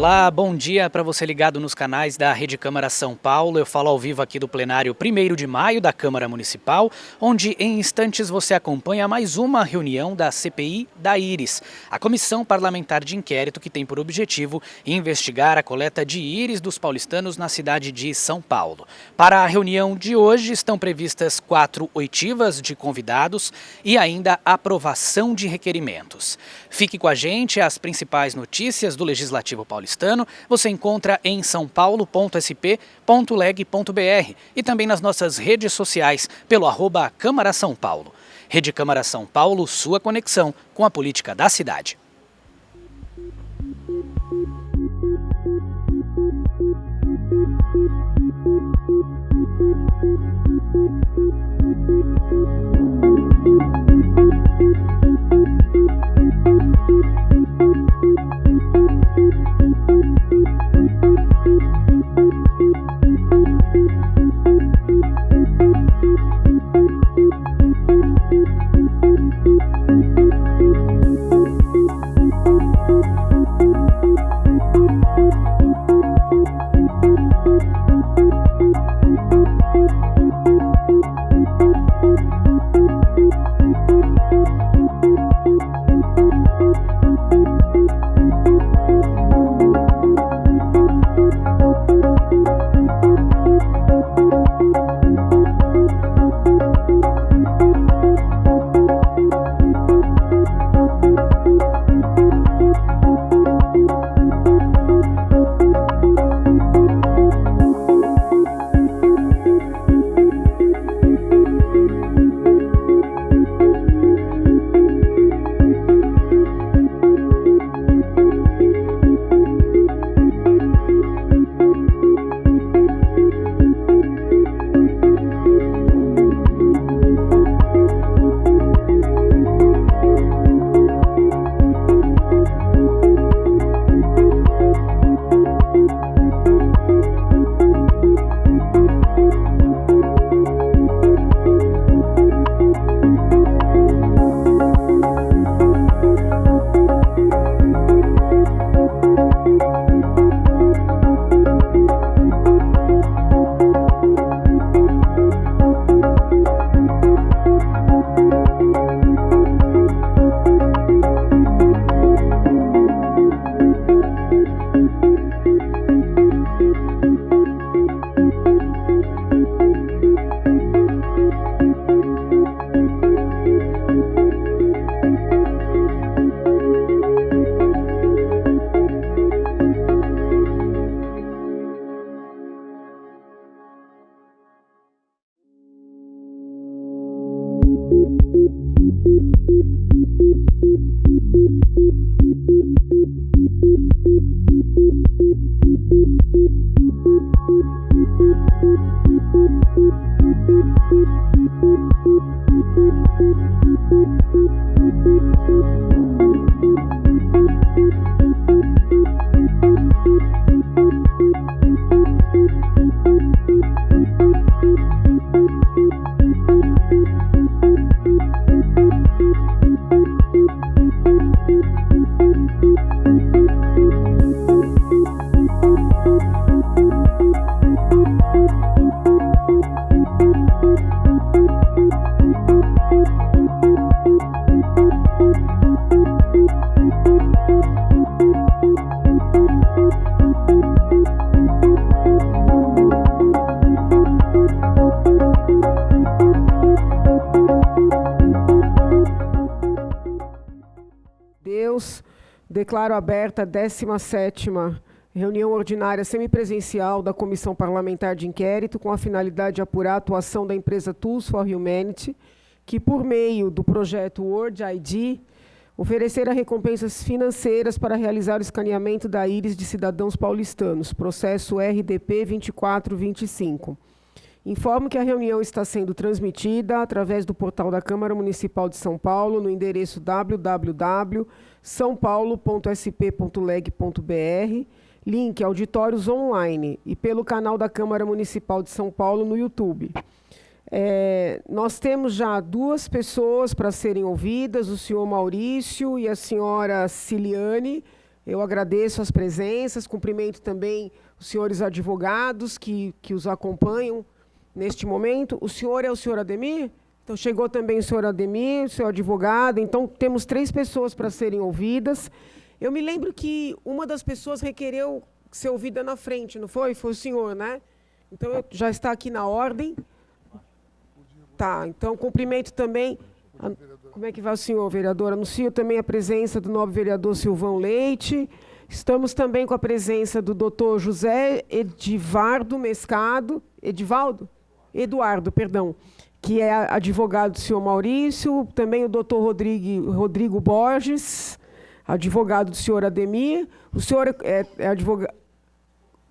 Olá, bom dia para você ligado nos canais da Rede Câmara São Paulo. Eu falo ao vivo aqui do plenário 1º de maio da Câmara Municipal, onde em instantes você acompanha mais uma reunião da CPI da íris, a Comissão Parlamentar de Inquérito que tem por objetivo investigar a coleta de íris dos paulistanos na cidade de São Paulo. Para a reunião de hoje estão previstas 4 oitivas de convidados e ainda aprovação de requerimentos. Fique com a gente, as principais notícias do Legislativo paulistano você encontra em sãopaulo.sp.leg.br e também nas nossas redes sociais pelo @Câmara São Paulo. Rede Câmara São Paulo, sua conexão com a política da cidade. Declaro aberta a 17ª reunião ordinária semipresencial da Comissão Parlamentar de Inquérito com a finalidade de apurar a atuação da empresa Tools for Humanity, que, por meio do projeto World ID, oferecerá recompensas financeiras para realizar o escaneamento da íris de cidadãos paulistanos, processo RDP 2425. Informo que a reunião está sendo transmitida através do portal da Câmara Municipal de São Paulo, no endereço www.saopaulo.sp.leg.br, link Auditórios Online, e pelo canal da Câmara Municipal de São Paulo no YouTube. Nós temos já 2 pessoas para serem ouvidas, o senhor Maurício e a senhora Ciliane. Eu agradeço as presenças, cumprimento também os senhores advogados que os acompanham neste momento. O senhor é o senhor Ademir? Então, chegou também o senhor Ademir, o senhor advogado. Então, temos 3 pessoas para serem ouvidas. Eu me lembro que uma das pessoas requereu ser ouvida na frente, não foi? Foi o senhor, né? Então, já está aqui na ordem. Tá, então, cumprimento também... Como é que vai o senhor, vereador? Anuncio também a presença do nobre vereador Silvão Leite. Estamos também com a presença do doutor José Eduardo, que é advogado do senhor Maurício. Também o doutor Rodrigo Borges, advogado do senhor Ademir. O senhor é advogado...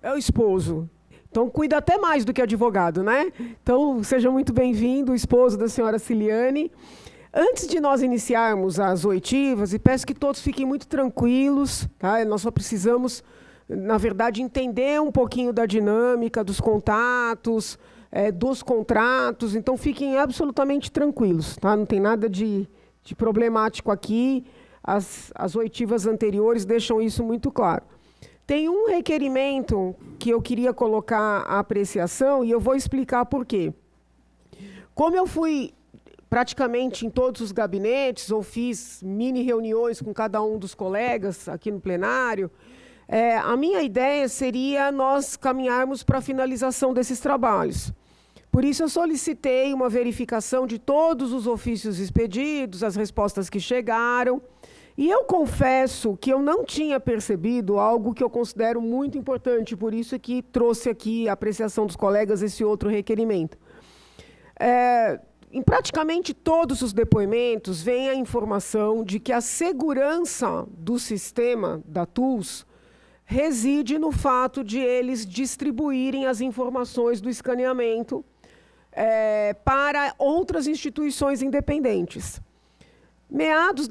É o esposo. Então, cuida até mais do que advogado, né? Então, seja muito bem-vindo, o esposo da senhora Ciliane. Antes de nós iniciarmos as oitivas, e peço que todos fiquem muito tranquilos, tá? Nós só precisamos, na verdade, entender um pouquinho da dinâmica, dos contatos, dos contratos, então fiquem absolutamente tranquilos, tá? Não tem nada de problemático aqui, as oitivas anteriores deixam isso muito claro. Tem um requerimento que eu queria colocar à apreciação, e eu vou explicar por quê. Como eu fui praticamente em todos os gabinetes, ou fiz mini reuniões com cada um dos colegas aqui no plenário, a minha ideia seria nós caminharmos para a finalização desses trabalhos. Por isso, eu solicitei uma verificação de todos os ofícios expedidos, as respostas que chegaram, e eu confesso que eu não tinha percebido algo que eu considero muito importante, por isso é que trouxe aqui a apreciação dos colegas esse outro requerimento. Em praticamente todos os depoimentos, vem a informação de que a segurança do sistema da TULS reside no fato de eles distribuírem as informações do escaneamento para outras instituições independentes. Meados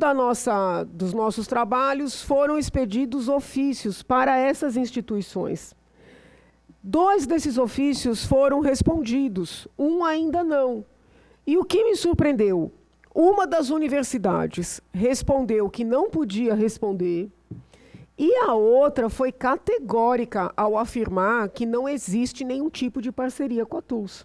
dos nossos trabalhos, foram expedidos ofícios para essas instituições. 2 desses ofícios foram respondidos, um ainda não. E o que me surpreendeu? Uma das universidades respondeu que não podia responder e a outra foi categórica ao afirmar que não existe nenhum tipo de parceria com a TULS.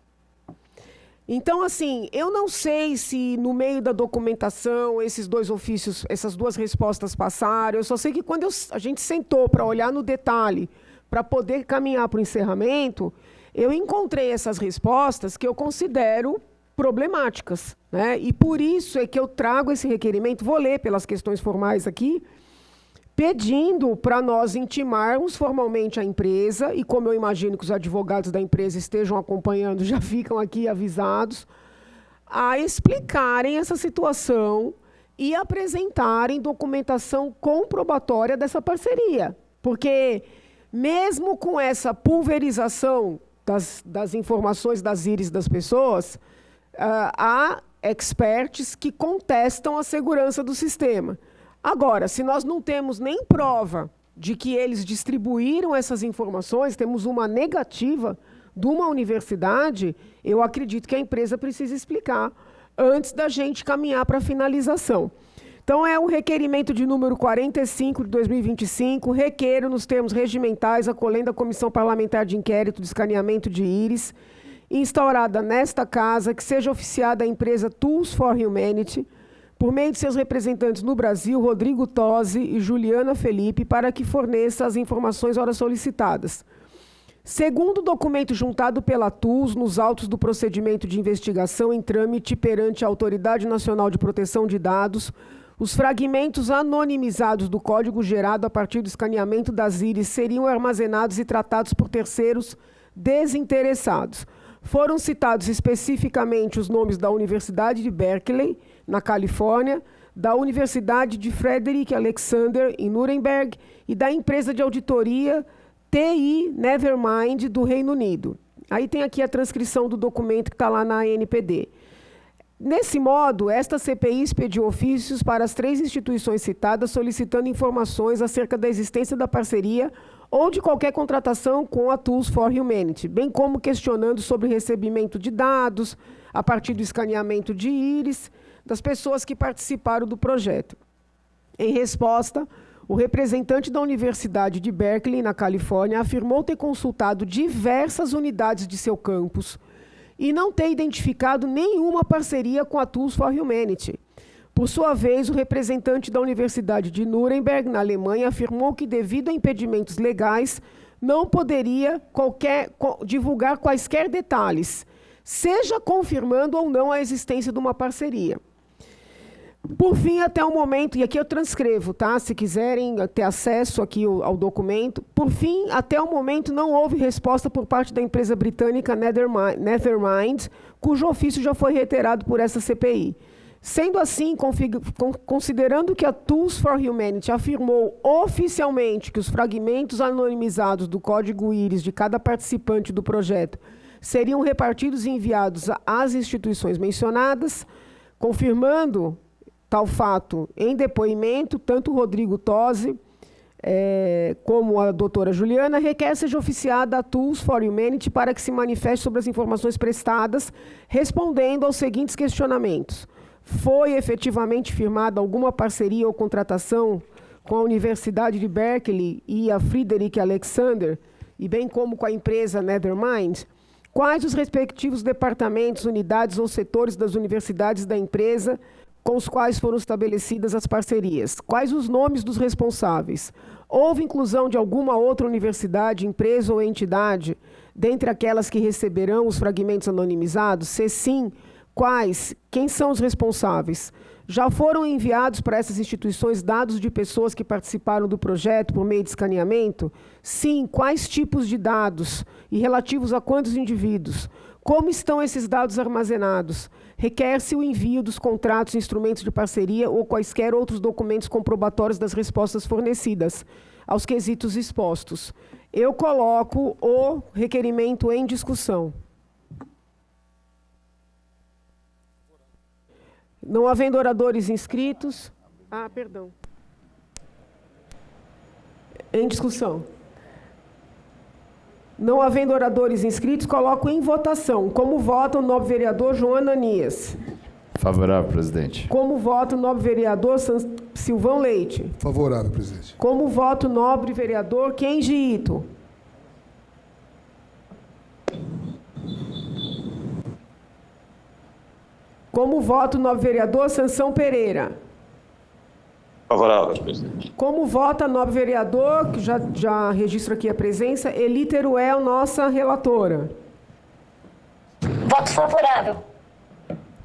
Então, assim, eu não sei se no meio da documentação esses 2 ofícios, essas 2 respostas passaram. Eu só sei que quando a gente sentou para olhar no detalhe, para poder caminhar para o encerramento, eu encontrei essas respostas que eu considero problemáticas, né? E por isso é que eu trago esse requerimento, vou ler pelas questões formais aqui, pedindo para nós intimarmos formalmente a empresa, e como eu imagino que os advogados da empresa estejam acompanhando, já ficam aqui avisados, a explicarem essa situação e apresentarem documentação comprobatória dessa parceria. Porque, mesmo com essa pulverização das informações das íris das pessoas, há experts que contestam a segurança do sistema. Agora, se nós não temos nem prova de que eles distribuíram essas informações, temos uma negativa de uma universidade, eu acredito que a empresa precisa explicar antes da gente caminhar para a finalização. Então, é um requerimento de número 45 de 2025, requeiro nos termos regimentais, acolhendo a Comissão Parlamentar de Inquérito de Escaneamento de íris, instaurada nesta casa, que seja oficiada a empresa Tools for Humanity, por meio de seus representantes no Brasil, Rodrigo Tosi e Juliana Felipe, para que forneça as informações ora solicitadas. Segundo o documento juntado pela TULS nos autos do procedimento de investigação em trâmite perante a Autoridade Nacional de Proteção de Dados, os fragmentos anonimizados do código gerado a partir do escaneamento das íris seriam armazenados e tratados por terceiros desinteressados. Foram citados especificamente os nomes da Universidade de Berkeley, na Califórnia, da Universidade de Frederick Alexander, em Nuremberg, e da empresa de auditoria TI Nevermind, do Reino Unido. Aí tem aqui a transcrição do documento que está lá na ANPD. Nesse modo, esta CPI expediu ofícios para as 3 instituições citadas, solicitando informações acerca da existência da parceria ou de qualquer contratação com a Tools for Humanity, bem como questionando sobre recebimento de dados a partir do escaneamento de íris das pessoas que participaram do projeto. Em resposta, O representante da Universidade de Berkeley, na Califórnia, afirmou ter consultado diversas unidades de seu campus e não ter identificado nenhuma parceria com a Tools for Humanity. Por sua vez, o representante da Universidade de Nuremberg, na Alemanha, afirmou que, devido a impedimentos legais, não poderia divulgar quaisquer detalhes, seja confirmando ou não a existência de uma parceria. Por fim, até o momento, e aqui eu transcrevo, tá? Se quiserem ter acesso aqui ao documento, por fim, até o momento não houve resposta por parte da empresa britânica Nethermind, cujo ofício já foi reiterado por essa CPI. Sendo assim, considerando que a Tools for Humanity afirmou oficialmente que os fragmentos anonimizados do código íris de cada participante do projeto seriam repartidos e enviados às instituições mencionadas, confirmando tal fato em depoimento, tanto o Rodrigo Tosi como a doutora Juliana, requer seja oficiada a Tools for Humanity para que se manifeste sobre as informações prestadas, respondendo aos seguintes questionamentos. Foi efetivamente firmada alguma parceria ou contratação com a Universidade de Berkeley e a Friedrich Alexander, e bem como com a empresa Nethermind? Quais os respectivos departamentos, unidades ou setores das universidades da empresa com os quais foram estabelecidas as parcerias? Quais os nomes dos responsáveis? Houve inclusão de alguma outra universidade, empresa ou entidade dentre aquelas que receberão os fragmentos anonimizados? Se sim, quais? Quem são os responsáveis? Já foram enviados para essas instituições dados de pessoas que participaram do projeto por meio de escaneamento? Sim, quais tipos de dados? E relativos a quantos indivíduos? Como estão esses dados armazenados? Requer-se o envio dos contratos, instrumentos de parceria ou quaisquer outros documentos comprobatórios das respostas fornecidas aos quesitos expostos. Eu coloco o requerimento em discussão. Não havendo oradores inscritos... perdão. Em discussão. Não havendo oradores inscritos, coloco em votação. Como vota o nobre vereador João Ananias? Favorável, presidente. Como vota o nobre vereador Silvão Leite? Favorável, presidente. Como vota o nobre vereador Kenji Ito? Como vota o nobre vereador Sansão Pereira? Favorável, presidente. Como vota o nobre vereador, que já registro aqui a presença, Eli Teruel, nossa relatora? Voto favorável.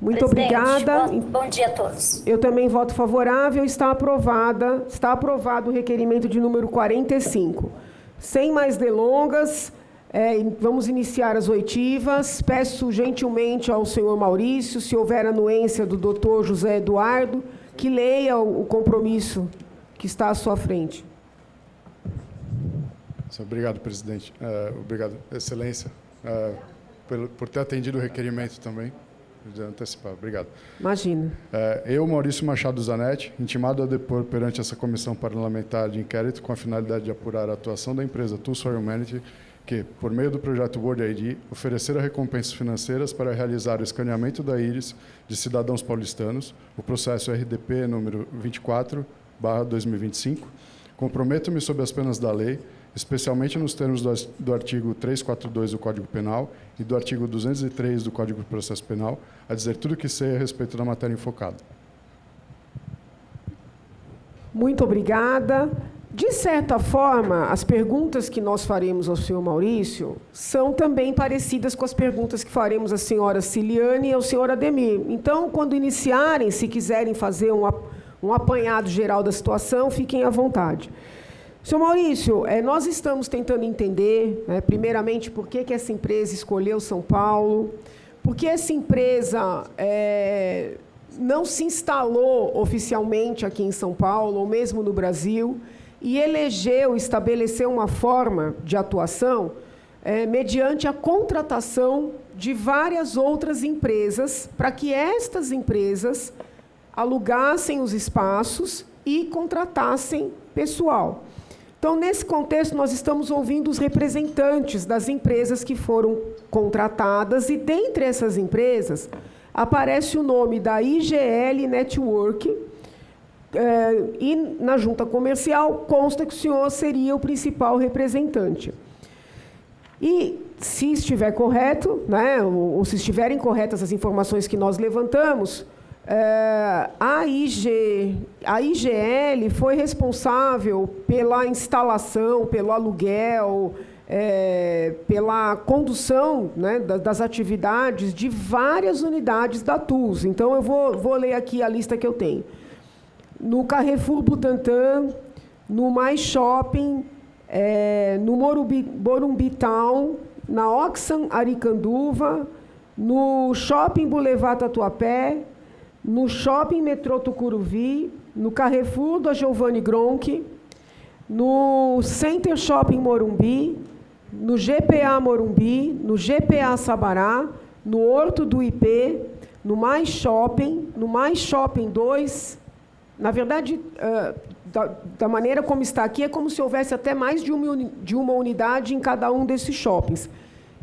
Muito obrigada. Bom dia a todos. Eu também voto favorável. Está aprovado o requerimento de número 45. Sem mais delongas, vamos iniciar as oitivas. Peço gentilmente ao senhor Maurício, se houver anuência do doutor José Eduardo, que leia o compromisso que está à sua frente. Obrigado, presidente. Obrigado, excelência, por ter atendido o requerimento também. De antecipar. Obrigado. Imagina. Eu, Maurício Machado Zanetti, intimado a depor perante essa comissão parlamentar de inquérito com a finalidade de apurar a atuação da empresa Tools for Humanity, que, por meio do projeto World ID, ofereceram recompensas financeiras para realizar o escaneamento da íris de cidadãos paulistanos, o processo RDP número 24/2025. Comprometo-me sob as penas da lei, especialmente nos termos do artigo 342 do Código Penal e do artigo 203 do Código de Processo Penal, a dizer tudo o que sei a respeito da matéria enfocada. Muito obrigada. De certa forma, as perguntas que nós faremos ao senhor Maurício são também parecidas com as perguntas que faremos à senhora Ciliane e ao senhor Ademir. Então, quando iniciarem, se quiserem fazer um apanhado geral da situação, fiquem à vontade. Senhor Maurício, nós estamos tentando entender, primeiramente, por que essa empresa escolheu São Paulo, por que essa empresa não se instalou oficialmente aqui em São Paulo, ou mesmo no Brasil, e estabeleceu uma forma de atuação mediante a contratação de várias outras empresas, para que estas empresas alugassem os espaços e contratassem pessoal. Então, nesse contexto, nós estamos ouvindo os representantes das empresas que foram contratadas, e dentre essas empresas aparece o nome da IGL Network, E na junta comercial consta que o senhor seria o principal representante. E, se estiver correto, né, ou se estiverem corretas as informações que nós levantamos, a IGL foi responsável pela instalação, pelo aluguel, pela condução, né, das atividades de várias unidades da TUS. Então, eu vou ler aqui a lista que eu tenho. No Carrefour Butantã, no Mais Shopping, no Morumbi Town, na Oxam Aricanduva, no Shopping Boulevard Tatuapé, no Shopping Metrô Tucuruvi, no Carrefour da Giovanni Gronchi, no Center Shopping Morumbi, no GPA Morumbi, no GPA Sabará, no Horto do IP, no Mais Shopping, no Mais Shopping 2. Na verdade, da maneira como está aqui, é como se houvesse até mais de uma unidade em cada um desses shoppings.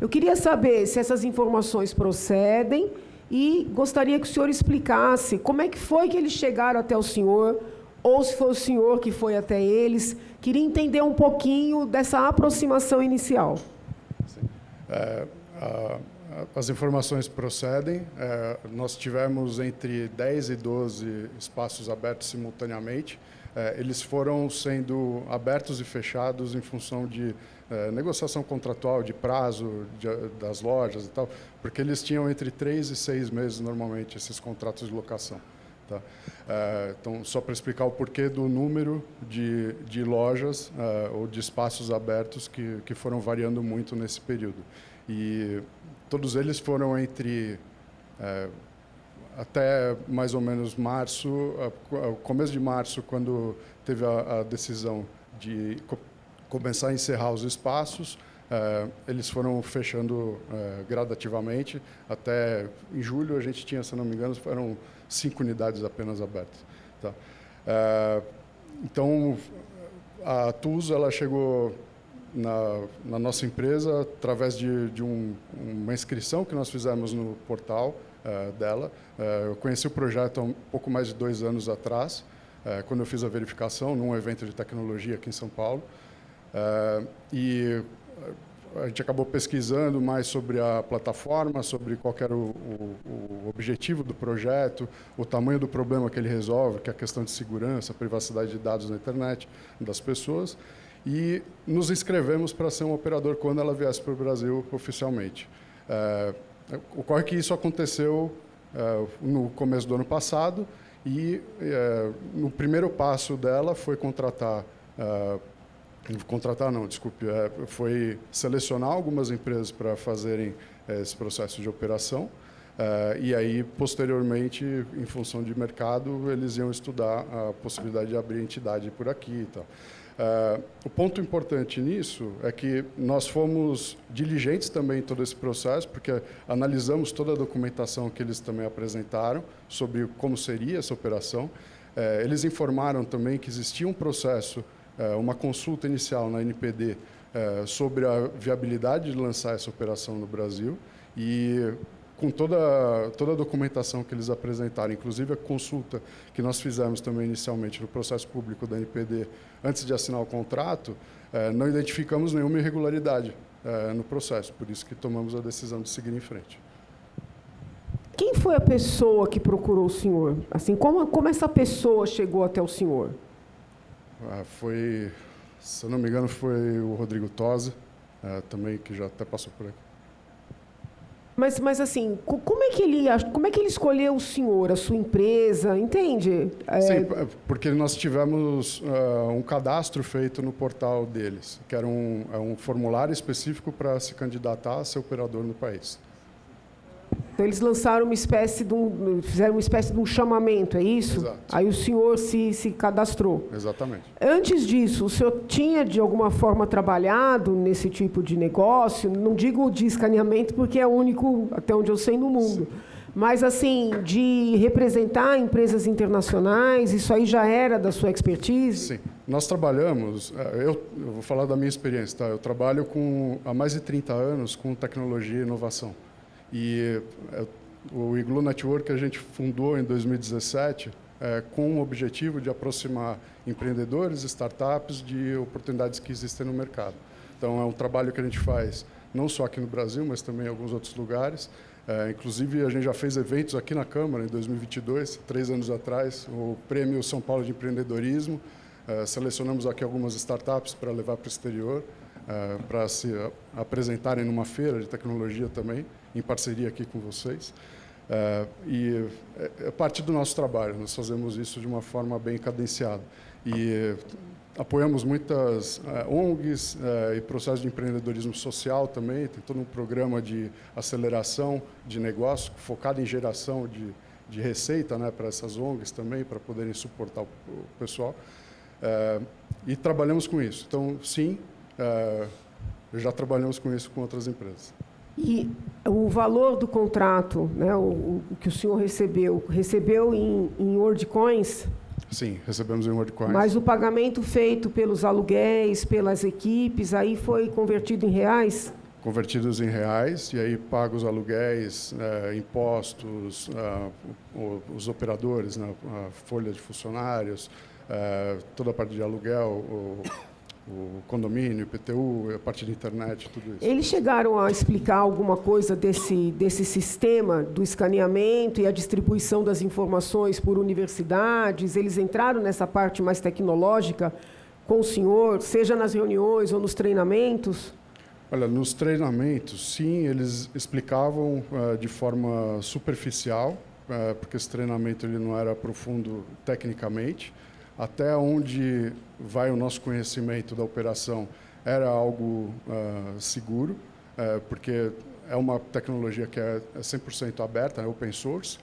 Eu queria saber se essas informações procedem e gostaria que o senhor explicasse como é que foi que eles chegaram até o senhor, ou se foi o senhor que foi até eles. Queria entender um pouquinho dessa aproximação inicial. Sim. As informações procedem. Nós tivemos entre 10 e 12 espaços abertos simultaneamente. Eles foram sendo abertos e fechados em função de negociação contratual, de prazo das lojas e tal, porque eles tinham entre 3 e 6 meses, normalmente, esses contratos de locação. Tá? Então, só para explicar o porquê do número de lojas ou de espaços abertos que foram variando muito nesse período. E todos eles foram entre até mais ou menos março, começo de março, quando teve a decisão de começar a encerrar os espaços. Eles foram fechando gradativamente. Até em julho a gente tinha, se não me engano, eram 5 unidades apenas abertas. Tá? Então, a TUS ela chegou na nossa empresa através de uma inscrição que nós fizemos no portal dela. Eu conheci o projeto há um pouco mais de 2 anos atrás, quando eu fiz a verificação num evento de tecnologia aqui em São Paulo. E a gente acabou pesquisando mais sobre a plataforma, sobre qual era o objetivo do projeto, o tamanho do problema que ele resolve, que é a questão de segurança, privacidade de dados na internet das pessoas, e nos inscrevemos para ser um operador quando ela viesse para o Brasil oficialmente. Ocorre que isso aconteceu no começo do ano passado e no primeiro passo dela foi foi selecionar algumas empresas para fazerem esse processo de operação. E aí, posteriormente, em função de mercado, eles iam estudar a possibilidade de abrir entidade por aqui e tal. O ponto importante nisso é que nós fomos diligentes também em todo esse processo, porque analisamos toda a documentação que eles também apresentaram sobre como seria essa operação. Eles informaram também que existia um processo, uma consulta inicial na NPD sobre a viabilidade de lançar essa operação no Brasil, e com toda a documentação que eles apresentaram, inclusive a consulta que nós fizemos também inicialmente no processo público da NPD, antes de assinar o contrato, não identificamos nenhuma irregularidade no processo, por isso que tomamos a decisão de seguir em frente. Quem foi a pessoa que procurou o senhor? Assim, como essa pessoa chegou até o senhor? Foi, se eu não me engano, foi o Rodrigo Tosa, também, que já até passou por aqui. Mas assim, como é que ele escolheu o senhor, a sua empresa, entende? Sim, porque nós tivemos um cadastro feito no portal deles, que era um formulário específico para se candidatar a ser operador no país. Então, eles lançaram fizeram uma espécie de um chamamento, é isso? Exato. Aí o senhor se cadastrou. Exatamente. Antes disso, o senhor tinha, de alguma forma, trabalhado nesse tipo de negócio? Não digo de escaneamento, porque é o único, até onde eu sei, no mundo. Sim. Mas, assim, de representar empresas internacionais, isso aí já era da sua expertise? Sim. Nós trabalhamos, eu vou falar da minha experiência, tá? Eu trabalho há mais de 30 anos com tecnologia e inovação. E o Igloo Network a gente fundou em 2017, com o objetivo de aproximar empreendedores, startups de oportunidades que existem no mercado. Então, é um trabalho que a gente faz não só aqui no Brasil, mas também em alguns outros lugares. Inclusive, a gente já fez eventos aqui na Câmara em 2022, 3 anos atrás, o Prêmio São Paulo de Empreendedorismo. Selecionamos aqui algumas startups para levar para o exterior, para se apresentarem numa feira de tecnologia também, em parceria aqui com vocês. E é parte do nosso trabalho, nós fazemos isso de uma forma bem cadenciada. E apoiamos muitas ONGs e processos de empreendedorismo social também, tem todo um programa de aceleração de negócio focado em geração de receita, né, para essas ONGs também, para poderem suportar o pessoal. E trabalhamos com isso. Então, sim, já trabalhamos com isso com outras empresas. E o valor do contrato, né, o que o senhor recebeu em WorldCoins? Sim, recebemos em WorldCoins. Mas o pagamento feito pelos aluguéis, pelas equipes, aí foi convertido em reais? Convertidos em reais, e aí paga os aluguéis, impostos, os operadores, né, a folha de funcionários, toda a parte de aluguel, o condomínio, IPTU, a parte de internet, tudo isso. Eles chegaram a explicar alguma coisa desse sistema do escaneamento e a distribuição das informações por universidades? Eles entraram nessa parte mais tecnológica com o senhor, seja nas reuniões ou nos treinamentos? Olha, nos treinamentos, sim, eles explicavam de forma superficial, porque esse treinamento ele não era profundo tecnicamente. Até onde vai o nosso conhecimento da operação era algo seguro, porque é uma tecnologia que é 100% aberta, é open source.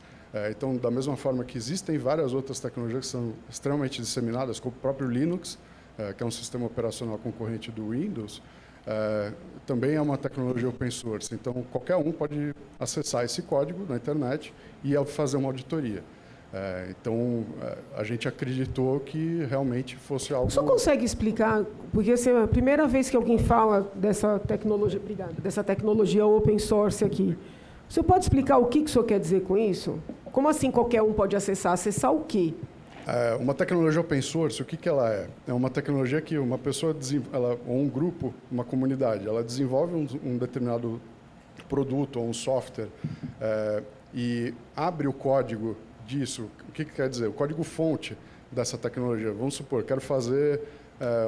Então, da mesma forma que existem várias outras tecnologias que são extremamente disseminadas, como o próprio Linux, que é um sistema operacional concorrente do Windows, também é uma tecnologia open source. Então, qualquer um pode acessar esse código na internet e fazer uma auditoria. Então, a gente acreditou que realmente fosse algo... O senhor consegue explicar, porque assim, é a primeira vez que alguém fala dessa tecnologia, dessa tecnologia open source aqui. O senhor pode explicar o que o senhor quer dizer com isso? Como assim qualquer um pode acessar? Acessar o quê? Uma tecnologia open source, o que ela é? É uma tecnologia que uma pessoa, ou um grupo, uma comunidade, ela desenvolve um determinado produto ou um software e abre o código disso. O que quer dizer? O código-fonte dessa tecnologia. Vamos supor, quero fazer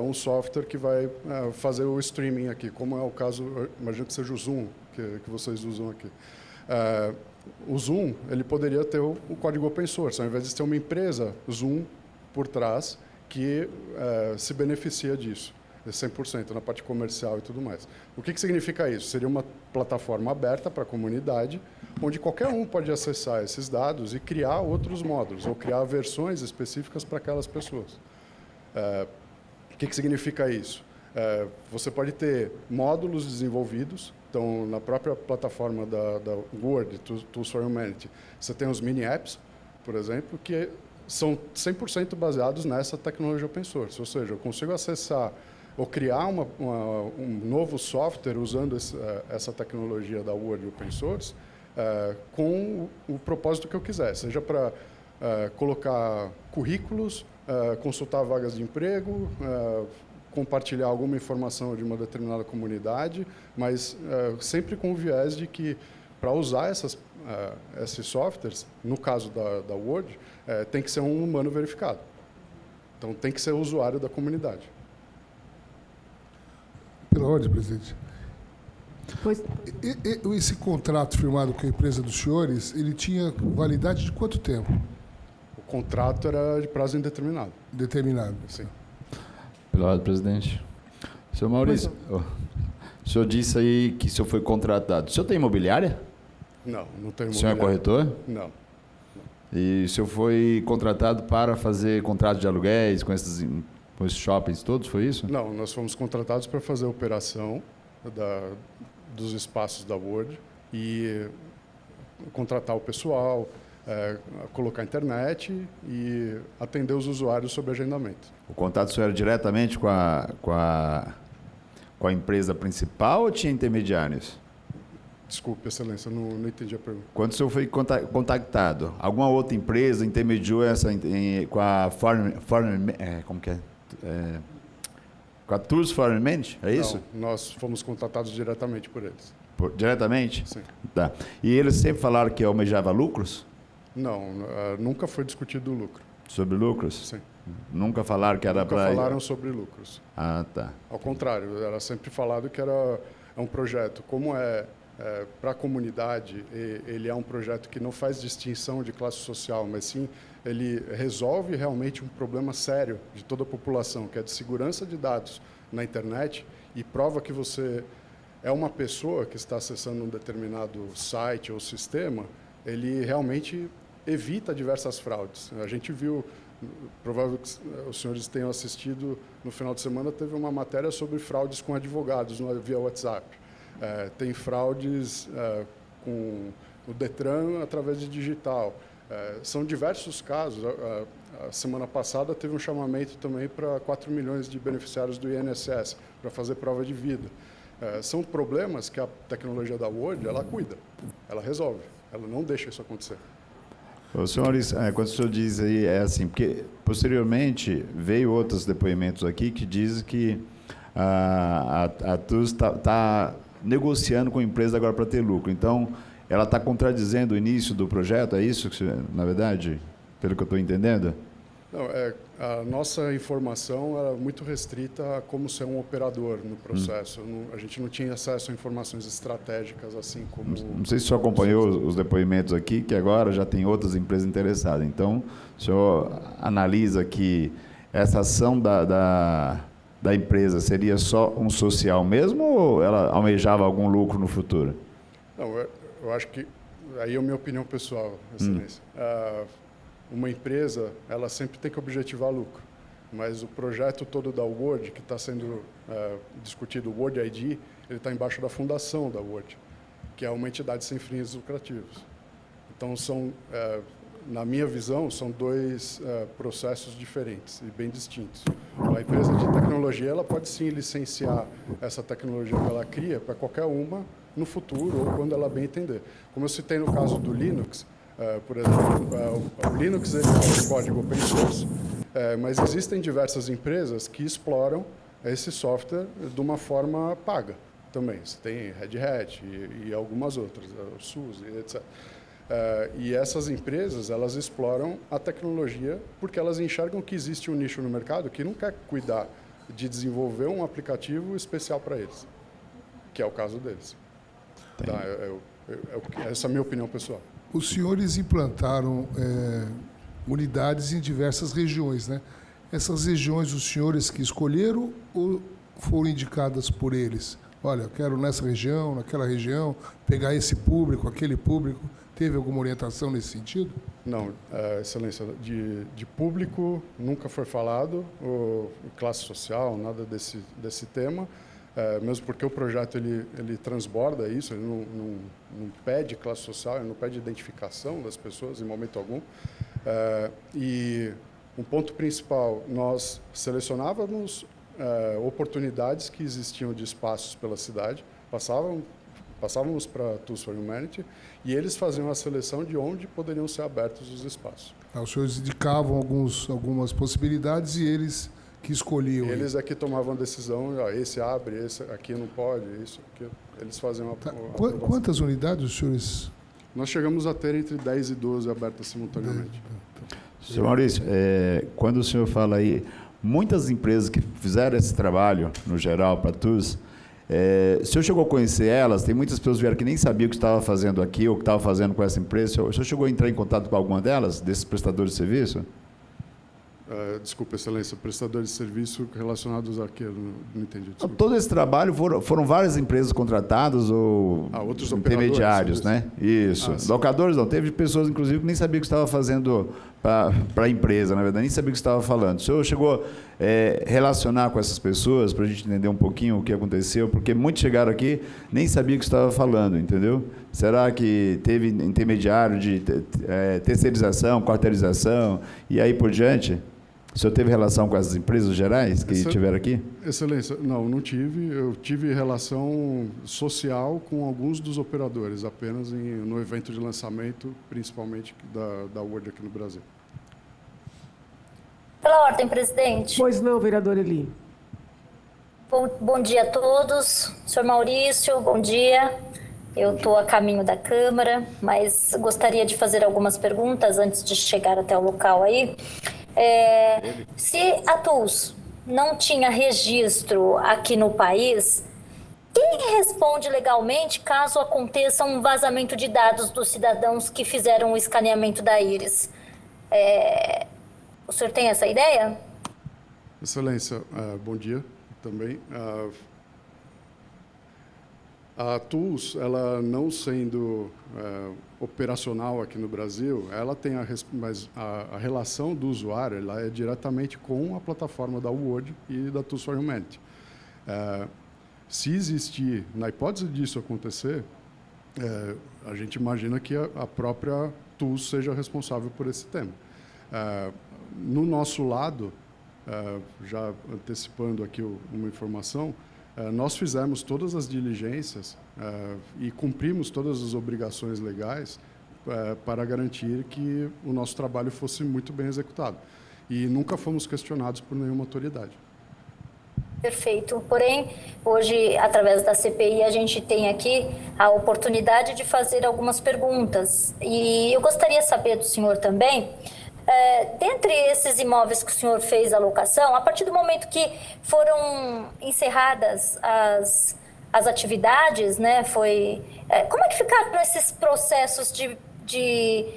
um software que vai fazer o streaming aqui, como é o caso, imagino que seja o Zoom, que vocês usam aqui. O Zoom, ele poderia ter o código open source, ao invés de ter uma empresa Zoom por trás que se beneficia disso, 100% na parte comercial e tudo mais. O que significa isso? Seria uma plataforma aberta para a comunidade, onde qualquer um pode acessar esses dados e criar outros módulos, ou criar versões específicas para aquelas pessoas. O que significa isso? Você pode ter módulos desenvolvidos, então, na própria plataforma da Word, Tools for Humanity, você tem os mini-apps, por exemplo, que são 100% baseados nessa tecnologia open source, ou seja, eu consigo acessar ou criar um novo software usando essa tecnologia da Word open source com o propósito que eu quiser, seja para colocar currículos, consultar vagas de emprego, compartilhar alguma informação de uma determinada comunidade, mas sempre com o viés de que, para usar esses softwares, no caso da Word, tem que ser um humano verificado. Então, tem que ser usuário da comunidade. Pela ordem, presidente. Pois... Esse contrato firmado com a empresa dos senhores, ele tinha validade de quanto tempo? O contrato era de prazo indeterminado. Determinado. Sim. Pela ordem, presidente. Senhor Maurício, o senhor disse aí que o senhor foi contratado. O senhor tem imobiliária? Não tenho imobiliária. O senhor é corretor? Não. E o senhor foi contratado para fazer contrato de aluguéis com esses shoppings todos, foi isso? Não, nós fomos contratados para fazer a operação dos espaços da Word e contratar o pessoal, colocar internet e atender os usuários sob agendamento. O contato senhor era diretamente com a empresa principal ou tinha intermediários? Desculpe, Excelência, não entendi a pergunta. Quando o senhor foi contactado, alguma outra empresa intermediou com a como que é? Com a Tours Foreign Management, é isso? Não, nós fomos contratados diretamente por eles. Diretamente? Sim. Tá. E eles sempre falaram que almejava lucros? Não, nunca foi discutido o lucro. Sobre lucros? Sim. Nunca falaram que era para... Nunca falaram sobre lucros. Ah, tá. Ao contrário, era sempre falado que é um projeto, como para a comunidade, ele é um projeto que não faz distinção de classe social, mas sim ele resolve realmente um problema sério de toda a população, que é de segurança de dados na internet, e prova que você é uma pessoa que está acessando um determinado site ou sistema, ele realmente evita diversas fraudes. A gente viu, provavelmente os senhores tenham assistido, no final de semana teve uma matéria sobre fraudes com advogados via WhatsApp. Tem fraudes com o Detran através de digital. São diversos casos. A semana passada teve um chamamento também para 4 milhões de beneficiários do INSS para fazer prova de vida. São problemas que a tecnologia da Word, ela cuida, ela resolve, ela não deixa isso acontecer. Os senhores, quando o senhor diz aí, é assim, porque posteriormente veio outros depoimentos aqui que dizem que a TUS está negociando com a empresa agora para ter lucro. Então, ela está contradizendo o início do projeto, é isso, na verdade, pelo que eu estou entendendo? Não, a nossa informação era muito restrita a como ser um operador no processo. A gente não tinha acesso a informações estratégicas assim como... Não sei se o senhor acompanhou os depoimentos aqui, que agora já tem outras empresas interessadas. Então, o senhor analisa que essa ação da empresa seria só um social mesmo ou ela almejava algum lucro no futuro? Não, eu acho que... Aí é a minha opinião pessoal, Excelência. Uma empresa, ela sempre tem que objetivar lucro, mas o projeto todo da Word, que está sendo discutido, o Word ID, ele está embaixo da fundação da Word, que é uma entidade sem fins lucrativos. Então, na minha visão, são dois processos diferentes e bem distintos. A empresa de tecnologia, ela pode sim licenciar essa tecnologia que ela cria para qualquer uma no futuro ou quando ela bem entender. Como eu citei no caso do Linux, por exemplo, o Linux é um código open source, mas existem diversas empresas que exploram esse software de uma forma paga também. Você tem Red Hat e algumas outras, o SUSE, etc. E essas empresas, elas exploram a tecnologia porque elas enxergam que existe um nicho no mercado que não quer cuidar de desenvolver um aplicativo especial para eles, que é o caso deles. Tá, essa é a minha opinião pessoal. Os senhores implantaram unidades em diversas regiões, né? Essas regiões, os senhores que escolheram ou foram indicadas por eles? Olha, eu quero nessa região, naquela região, pegar esse público, aquele público. Teve alguma orientação nesse sentido? Não, Excelência, de público nunca foi falado, ou classe social, nada desse tema. Mesmo porque o projeto ele transborda isso, ele não pede classe social, ele não pede identificação das pessoas em momento algum. E um ponto principal, nós selecionávamos oportunidades que existiam de espaços pela cidade, passávamos para Tools for Humanity e eles faziam a seleção de onde poderiam ser abertos os espaços. Os senhores indicavam algumas possibilidades e eles que escolhiam. Eles é que tomavam a decisão, esse abre, esse aqui não pode, isso, aqui. Eles faziam a Quantas unidades os senhores? Nós chegamos a ter entre 10 e 12 abertas simultaneamente. Senhor Maurício, quando o senhor fala aí, muitas empresas que fizeram esse trabalho, no geral, para a TUS, o senhor chegou a conhecer elas? Tem muitas pessoas que vieram que nem sabiam o que estava fazendo aqui ou o que estava fazendo com essa empresa. O senhor chegou a entrar em contato com alguma delas, desses prestadores de serviço? Desculpa, Excelência, prestadores de serviço relacionados a quê? Não entendi. Desculpa. Todo esse trabalho foram várias empresas contratadas ou outros intermediários, né? Isso. Locadores não. Teve pessoas, inclusive, que nem sabiam o que estava fazendo para a empresa, na verdade, nem sabia o que estava falando. O senhor chegou a relacionar com essas pessoas para a gente entender um pouquinho o que aconteceu? Porque muitos chegaram aqui nem sabiam o que estava falando, entendeu? Será que teve intermediário de terceirização, quarteirização e aí por diante? O senhor teve relação com as empresas gerais que tiveram aqui? Excelência, não tive. Eu tive relação social com alguns dos operadores, apenas no evento de lançamento, principalmente da Word aqui no Brasil. Pela ordem, presidente. Pois não, vereador Eli. Bom dia a todos. Senhor Maurício, bom dia. Eu estou a caminho da Câmara, mas gostaria de fazer algumas perguntas antes de chegar até o local aí. Se a TUS não tinha registro aqui no país, quem responde legalmente caso aconteça um vazamento de dados dos cidadãos que fizeram o escaneamento da íris? O senhor tem essa ideia? Excelência, bom dia também. A TUS, ela não sendo operacional aqui no Brasil, ela tem mas a relação do usuário ela é diretamente com a plataforma da Word e da TUS for Humanity. Se existir, na hipótese disso acontecer, a gente imagina que a própria TUS seja responsável por esse tema. No nosso lado, já antecipando aqui uma informação, nós fizemos todas as diligências e cumprimos todas as obrigações legais para garantir que o nosso trabalho fosse muito bem executado. E nunca fomos questionados por nenhuma autoridade. Perfeito. Porém, hoje, através da CPI, a gente tem aqui a oportunidade de fazer algumas perguntas. E eu gostaria de saber do senhor também, dentre esses imóveis que o senhor fez a locação, a partir do momento que foram encerradas as atividades, né, como é que ficaram esses processos de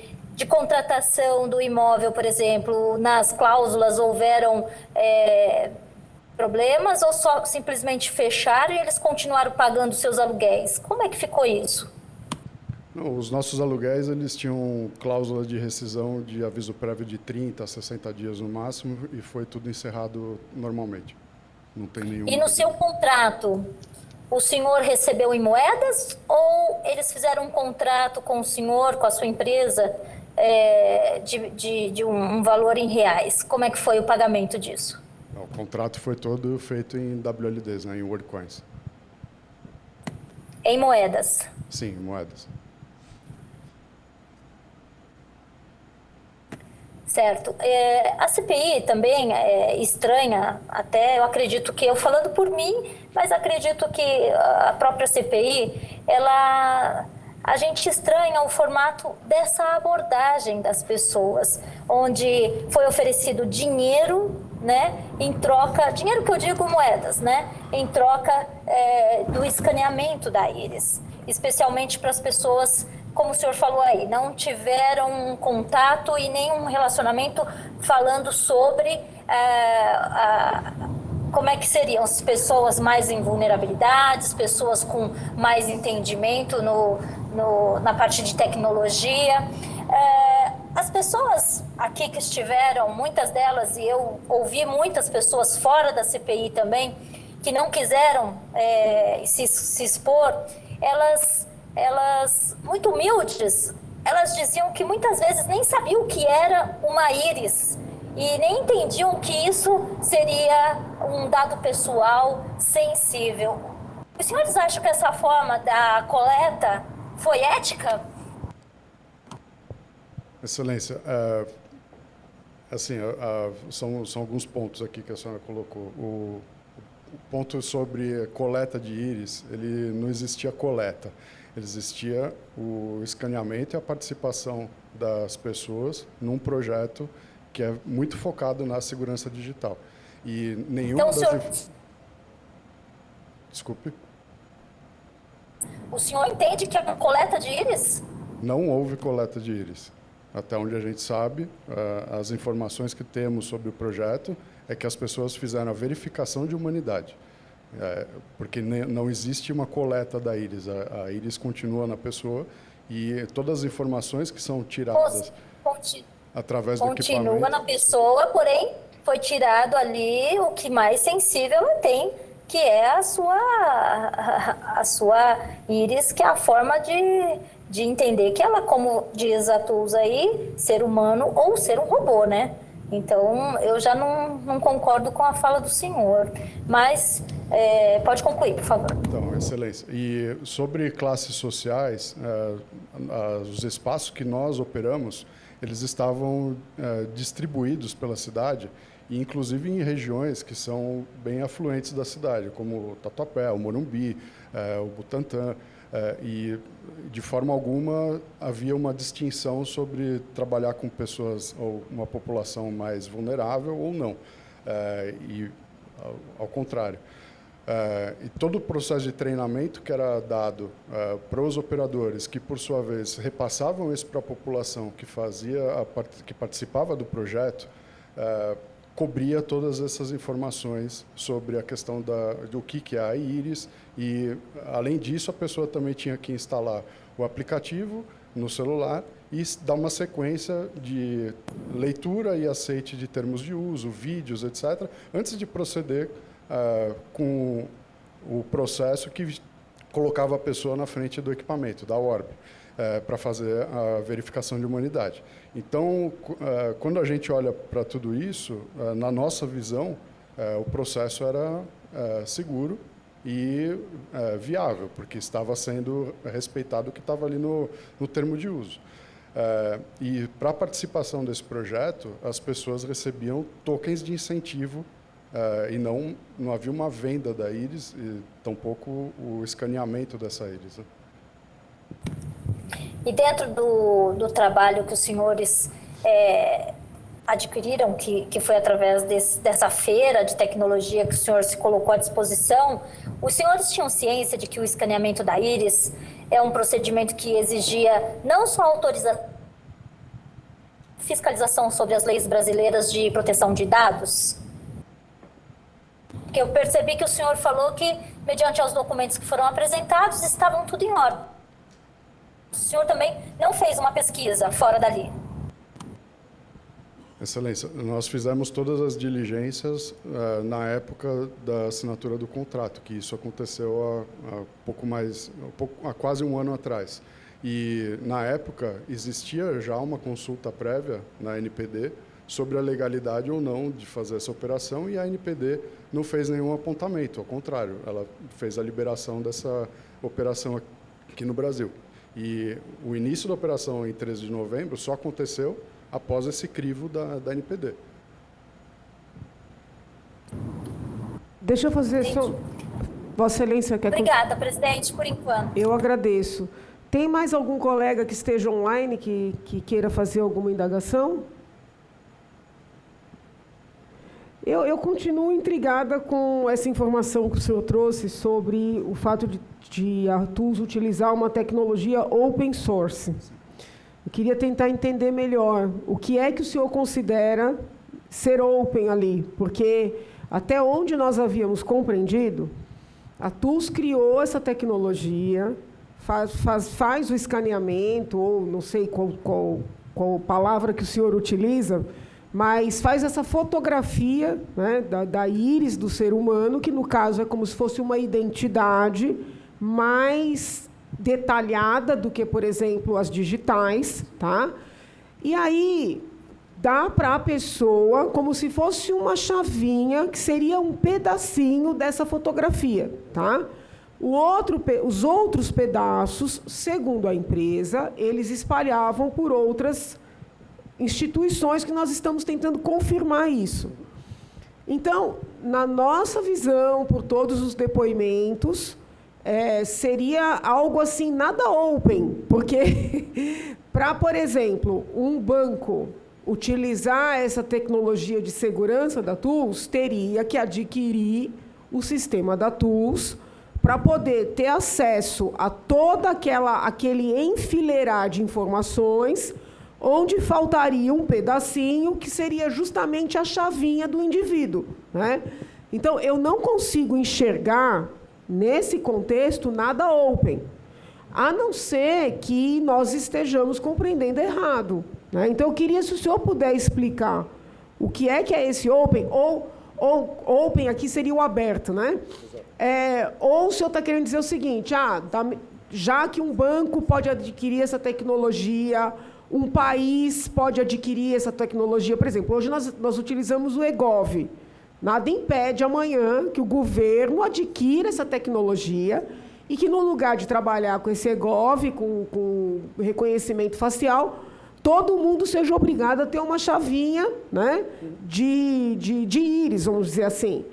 contratação do imóvel, por exemplo? Nas cláusulas houveram problemas ou só simplesmente fecharam e eles continuaram pagando seus aluguéis? Como é que ficou isso? Não, os nossos aluguéis eles tinham cláusula de rescisão de aviso prévio de 30 a 60 dias no máximo e foi tudo encerrado normalmente. Não tem nenhum... E no seu contrato, o senhor recebeu em moedas ou eles fizeram um contrato com o senhor, com a sua empresa, de um valor em reais? Como é que foi o pagamento disso? O contrato foi todo feito em WLDs, né, em WorldCoins. Em moedas? Sim, em moedas. Certo. A CPI também é estranha, até eu acredito que, eu falando por mim, mas acredito que a própria CPI, a gente estranha o formato dessa abordagem das pessoas, onde foi oferecido dinheiro, né, em troca, dinheiro que eu digo moedas, né, em troca do escaneamento da íris, especialmente para as pessoas, como o senhor falou aí, não tiveram um contato e nenhum relacionamento falando sobre como é que seriam as pessoas mais em vulnerabilidades, pessoas com mais entendimento na parte de tecnologia. As pessoas aqui que estiveram, muitas delas, e eu ouvi muitas pessoas fora da CPI também, que não quiseram se expor, elas, muito humildes, elas diziam que muitas vezes nem sabiam o que era uma íris e nem entendiam que isso seria um dado pessoal sensível. Os senhores acham que essa forma da coleta foi ética? Excelência, assim, são alguns pontos aqui que a senhora colocou. O ponto sobre coleta de íris, ele não existia coleta. Existia o escaneamento e a participação das pessoas num projeto que é muito focado na segurança digital. E nenhuma Desculpe. O senhor entende que é uma coleta de íris? Não houve coleta de íris. Até onde a gente sabe, as informações que temos sobre o projeto é que as pessoas fizeram a verificação de humanidade. Porque não existe uma coleta da íris, a íris continua na pessoa e todas as informações que são tiradas através do equipamento... Continua na pessoa, porém foi tirado ali o que mais sensível ela tem, que é a sua íris, que é a forma de entender que ela, como diz a TUS aí, ser humano ou ser um robô, né? Então, eu já não concordo com a fala do senhor, mas pode concluir, por favor. Então, excelência. E sobre classes sociais, os espaços que nós operamos, eles estavam distribuídos pela cidade, e inclusive em regiões que são bem afluentes da cidade, como o Tatuapé, o Morumbi, o Butantã, e de forma alguma havia uma distinção sobre trabalhar com pessoas ou uma população mais vulnerável ou não, e ao contrário. E todo o processo de treinamento que era dado para os operadores, que por sua vez repassavam isso para a população que participava do projeto, cobria todas essas informações sobre a questão do que é a Iris, e além disso a pessoa também tinha que instalar o aplicativo no celular e dar uma sequência de leitura e aceite de termos de uso, vídeos, etc., antes de proceder com o processo que colocava a pessoa na frente do equipamento, da orbe, para fazer a verificação de humanidade. Então, quando a gente olha para tudo isso, na nossa visão, o processo era seguro e viável, porque estava sendo respeitado o que estava ali no termo de uso. E para a participação desse projeto, as pessoas recebiam tokens de incentivo e não havia uma venda da Iris, e tampouco o escaneamento dessa Iris. E dentro do trabalho que os senhores adquiriram, que foi através dessa feira de tecnologia que o senhor se colocou à disposição, os senhores tinham ciência de que o escaneamento da íris é um procedimento que exigia não só autorização, fiscalização sobre as leis brasileiras de proteção de dados? Porque eu percebi que o senhor falou que, mediante aos documentos que foram apresentados, estavam tudo em ordem. O senhor também não fez uma pesquisa fora dali? Excelência, nós fizemos todas as diligências na época da assinatura do contrato, que isso aconteceu há quase um ano atrás. E, na época, existia já uma consulta prévia na NPD sobre a legalidade ou não de fazer essa operação, e a NPD não fez nenhum apontamento, ao contrário, ela fez a liberação dessa operação aqui no Brasil. E o início da operação em 13 de novembro só aconteceu após esse crivo da NPD. Deixa eu fazer só... Vossa Excelência quer... Obrigada, presidente, por enquanto. Eu agradeço. Tem mais algum colega que esteja online que queira fazer alguma indagação? Eu continuo intrigada com essa informação que o senhor trouxe sobre o fato de a TULS utilizar uma tecnologia open source. Eu queria tentar entender melhor o que é que o senhor considera ser open ali, porque até onde nós havíamos compreendido, a TULS criou essa tecnologia, faz o escaneamento, ou não sei qual palavra que o senhor utiliza, mas faz essa fotografia, né, da íris do ser humano, que, no caso, é como se fosse uma identidade mais detalhada do que, por exemplo, as digitais, tá? E aí dá para a pessoa como se fosse uma chavinha, que seria um pedacinho dessa fotografia, tá? Os outros pedaços, segundo a empresa, eles espalhavam por outras instituições, que nós estamos tentando confirmar isso. Então, na nossa visão, por todos os depoimentos, seria algo assim, nada open, porque para, por exemplo, um banco utilizar essa tecnologia de segurança da TULS, teria que adquirir o sistema da TULS para poder ter acesso a toda aquele enfileirar de informações, onde faltaria um pedacinho, que seria justamente a chavinha do indivíduo, né? Então, eu não consigo enxergar, nesse contexto, nada open, a não ser que nós estejamos compreendendo errado, né? Então, eu queria, se o senhor puder explicar o que é esse open, ou open aqui seria o aberto, né? Ou o senhor está querendo dizer o seguinte, já que um banco pode adquirir essa tecnologia, um país pode adquirir essa tecnologia. Por exemplo, hoje nós utilizamos o eGov. Nada impede amanhã que o governo adquira essa tecnologia e que, no lugar de trabalhar com esse eGov, com reconhecimento facial, todo mundo seja obrigado a ter uma chavinha, né, de íris, vamos dizer assim.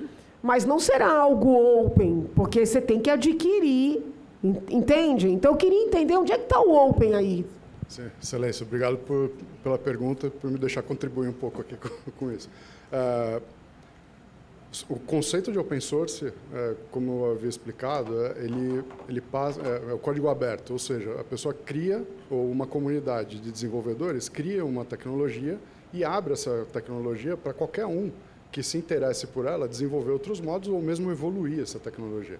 Mas não será algo open, porque você tem que adquirir, entende? Então, eu queria entender onde é que está o open aí. Sim, Excelência, obrigado pela pergunta, por me deixar contribuir um pouco aqui com isso. O conceito de open source, como eu havia explicado, ele passa, é o código aberto, ou seja, a pessoa cria, ou uma comunidade de desenvolvedores cria uma tecnologia e abre essa tecnologia para qualquer um que se interesse por ela desenvolver outros modos ou mesmo evoluir essa tecnologia.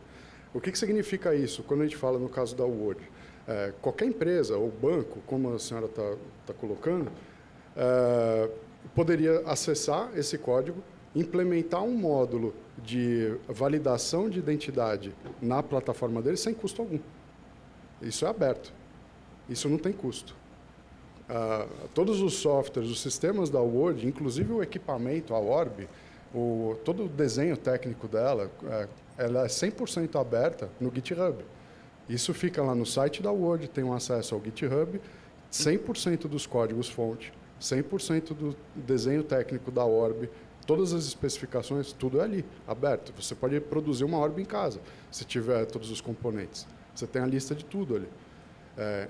O que significa isso? Quando a gente fala no caso da Word, qualquer empresa ou banco, como a senhora está colocando, poderia acessar esse código, implementar um módulo de validação de identidade na plataforma dele sem custo algum. Isso é aberto. Isso não tem custo. Todos os softwares, os sistemas da Word, inclusive o equipamento, a Orb, todo o desenho técnico dela, ela é 100% aberta no GitHub. Isso fica lá no site da Word, tem um acesso ao GitHub, 100% dos códigos-fonte, 100% do desenho técnico da Orb, todas as especificações, tudo é ali, aberto. Você pode produzir uma Orb em casa, se tiver todos os componentes. Você tem a lista de tudo ali.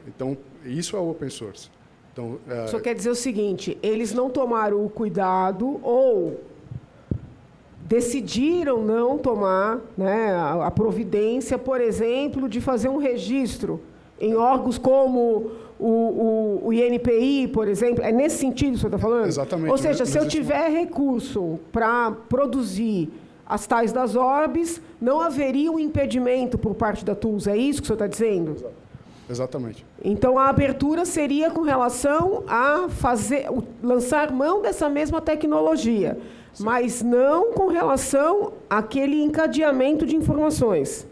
Então, isso é o open source. Então, Só quer dizer o seguinte, eles não tomaram o cuidado ou decidiram não tomar, né, a providência, por exemplo, de fazer um registro em órgãos como o INPI, por exemplo. É nesse sentido que o senhor está falando? Exatamente. Ou seja, se eu tiver recurso para produzir as tais das Orbs, não haveria um impedimento por parte da Tools. É isso que o senhor está dizendo? Exatamente. Então, a abertura seria com relação a lançar mão dessa mesma tecnologia, sim, mas não com relação àquele encadeamento de informações.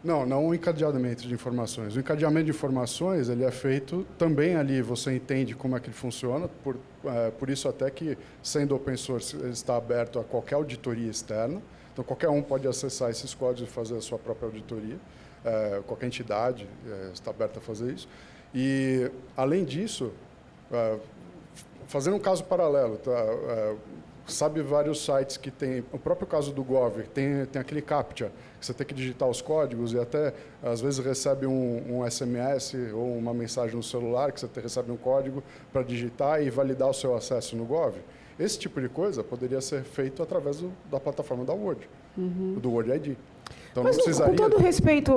Não o encadeamento de informações. O encadeamento de informações ele é feito também ali, você entende como é que ele funciona, por isso até que, sendo open source, ele está aberto a qualquer auditoria externa. Então, qualquer um pode acessar esses códigos e fazer a sua própria auditoria. Qualquer entidade está aberta a fazer isso. E, além disso, fazendo um caso paralelo, sabe vários sites que tem, o próprio caso do Gov, tem aquele CAPTCHA, que você tem que digitar os códigos e até, às vezes, recebe um SMS ou uma mensagem no celular, que você recebe um código para digitar e validar o seu acesso no Gov. Esse tipo de coisa poderia ser feito através da plataforma da Word, do Word ID. Então, mas, não precisaria... com todo respeito,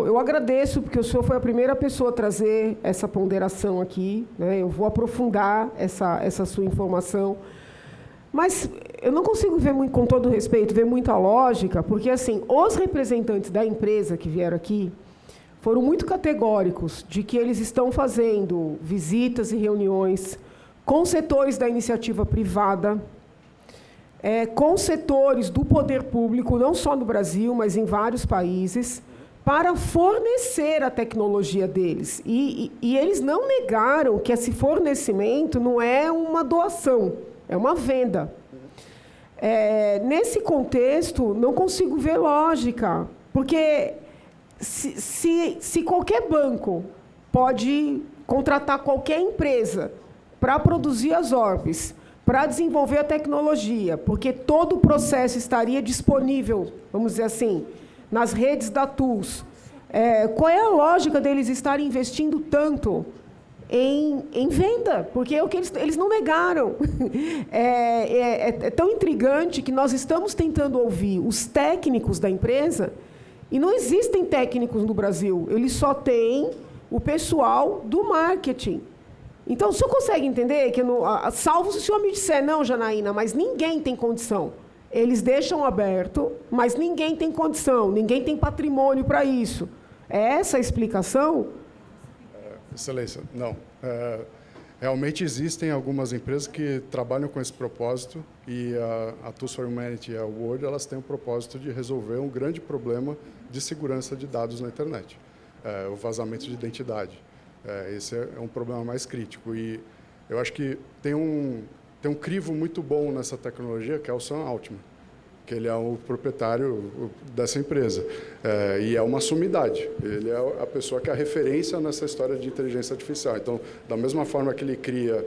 eu agradeço, porque o senhor foi a primeira pessoa a trazer essa ponderação aqui, né? Eu vou aprofundar essa sua informação. Mas eu não consigo ver, com todo respeito, ver muita lógica, porque assim, os representantes da empresa que vieram aqui foram muito categóricos de que eles estão fazendo visitas e reuniões com setores da iniciativa privada, com setores do poder público, não só no Brasil, mas em vários países, para fornecer a tecnologia deles. E eles não negaram que esse fornecimento não é uma doação, é uma venda. Nesse contexto, não consigo ver lógica, porque se qualquer banco pode contratar qualquer empresa para produzir as Orbs, para desenvolver a tecnologia, porque todo o processo estaria disponível, vamos dizer assim, nas redes da Tools. Qual é a lógica deles estarem investindo tanto em venda? Porque é o que eles não negaram. É tão intrigante que nós estamos tentando ouvir os técnicos da empresa e não existem técnicos no Brasil. Eles só têm o pessoal do marketing. Então, o senhor consegue entender que, salvo se o senhor me disser, não, Janaína, mas ninguém tem condição. Eles deixam aberto, mas ninguém tem condição, ninguém tem patrimônio para isso. É essa a explicação? Excelência, não. Realmente existem algumas empresas que trabalham com esse propósito e a Tools for Humanity e a Word, elas têm o propósito de resolver um grande problema de segurança de dados na internet, o vazamento de identidade. Esse é um problema mais crítico. E eu acho que tem um crivo muito bom nessa tecnologia, que é o Sam Altman, que ele é o proprietário dessa empresa. E é uma sumidade. Ele é a pessoa que é a referência nessa história de inteligência artificial. Então, da mesma forma que ele cria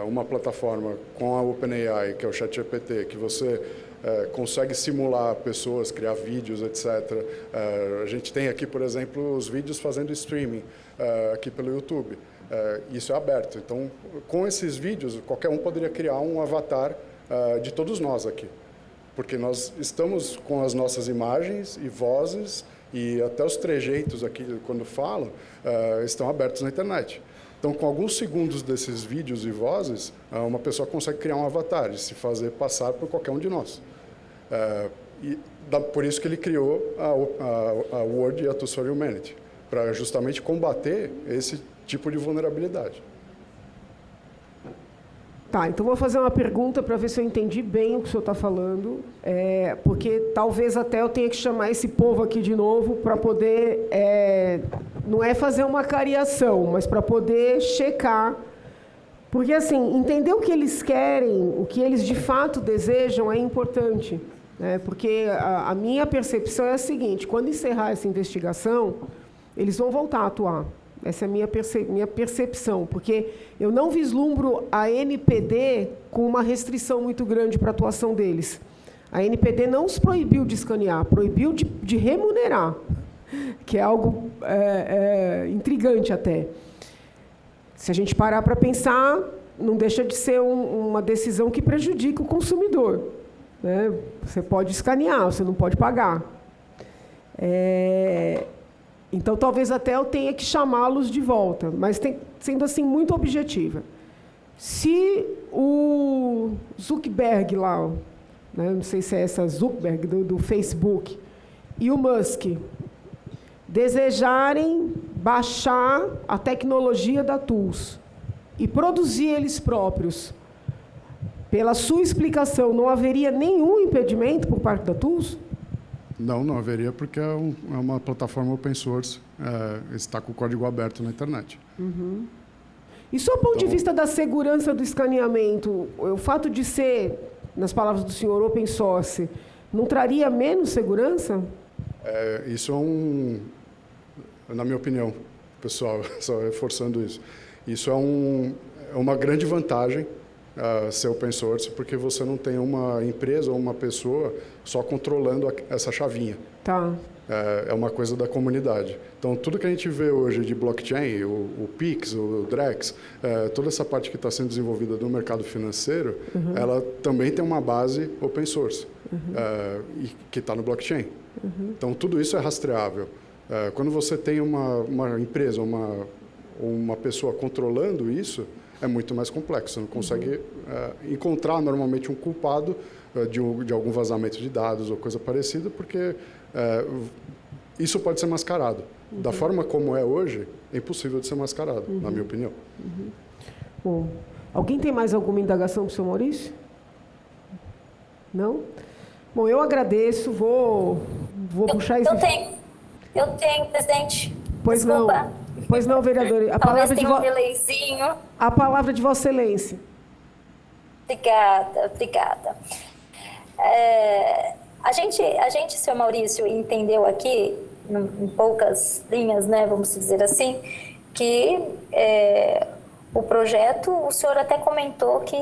uma plataforma com a OpenAI, que é o ChatGPT, que você consegue simular pessoas, criar vídeos, etc. A gente tem aqui, por exemplo, os vídeos fazendo streaming aqui pelo YouTube. Isso é aberto. Então, com esses vídeos, qualquer um poderia criar um avatar de todos nós aqui. Porque nós estamos com as nossas imagens e vozes e até os trejeitos aqui, quando falam, estão abertos na internet. Então, com alguns segundos desses vídeos e vozes, uma pessoa consegue criar um avatar e se fazer passar por qualquer um de nós. Por isso que ele criou a Word e a Tools for Humanity, para justamente combater esse tipo de vulnerabilidade. Tá, então vou fazer uma pergunta para ver se eu entendi bem o que o senhor está falando, porque talvez até eu tenha que chamar esse povo aqui de novo para poder, não é fazer uma cariação, mas para poder checar, porque assim, entender o que eles querem, o que eles de fato desejam é importante, né? Porque a minha percepção é a seguinte: quando encerrar essa investigação, eles vão voltar a atuar. Essa é a minha percepção, porque eu não vislumbro a NPD com uma restrição muito grande para a atuação deles. A NPD não os proibiu de escanear, proibiu de remunerar, que é algo intrigante até. Se a gente parar para pensar, não deixa de ser uma decisão que prejudica o consumidor, né? Você pode escanear, você não pode pagar. Então, talvez até eu tenha que chamá-los de volta, mas sendo assim muito objetiva. Se o Zuckerberg lá, né, não sei se é essa Zuckerberg do Facebook, e o Musk desejarem baixar a tecnologia da Tools e produzir eles próprios, pela sua explicação, não haveria nenhum impedimento por parte da Tools? Não haveria, porque é uma plataforma open source, está com o código aberto na internet. Uhum. E sob o ponto de vista da segurança do escaneamento, o fato de ser, nas palavras do senhor, open source, não traria menos segurança? Isso na minha opinião, pessoal, só reforçando isso é uma grande vantagem ser open source, porque você não tem uma empresa ou uma pessoa só controlando essa chavinha. Tá. É uma coisa da comunidade. Então, tudo que a gente vê hoje de blockchain, o Pix, o Drex, toda essa parte que está sendo desenvolvida no mercado financeiro, ela também tem uma base open source, que está no blockchain. Então, tudo isso é rastreável. Quando você tem uma empresa, uma pessoa controlando isso, é muito mais complexo. Você não consegue encontrar normalmente um culpado de algum vazamento de dados ou coisa parecida, porque isso pode ser mascarado. Da forma como é hoje, é impossível de ser mascarado, na minha opinião. Bom, alguém tem mais alguma indagação para o senhor Maurício? Não? Bom, eu agradeço, vou puxar esse... Eu tenho, presidente. Pois Desculpa. não. Pois não, vereador. Talvez tenha um delayzinho. A palavra de Vossa Excelência. Obrigada. A gente, senhor Maurício, entendeu aqui, em poucas linhas, né, vamos dizer assim, que o projeto, o senhor até comentou que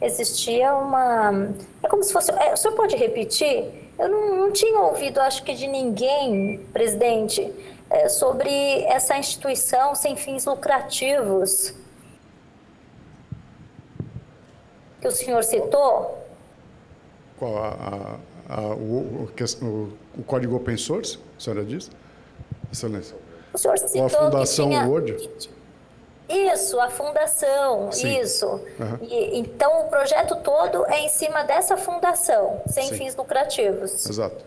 existia uma... É como se fosse... o senhor pode repetir? Eu não tinha ouvido, acho que de ninguém, presidente, sobre essa instituição sem fins lucrativos que o senhor citou. Qual? O código open source, a senhora diz? Excelência. O senhor citou ou a Fundação que tinha... Word? Isso, a fundação, Sim. isso. Então, o projeto todo é em cima dessa fundação, sem Sim. fins lucrativos. Exato.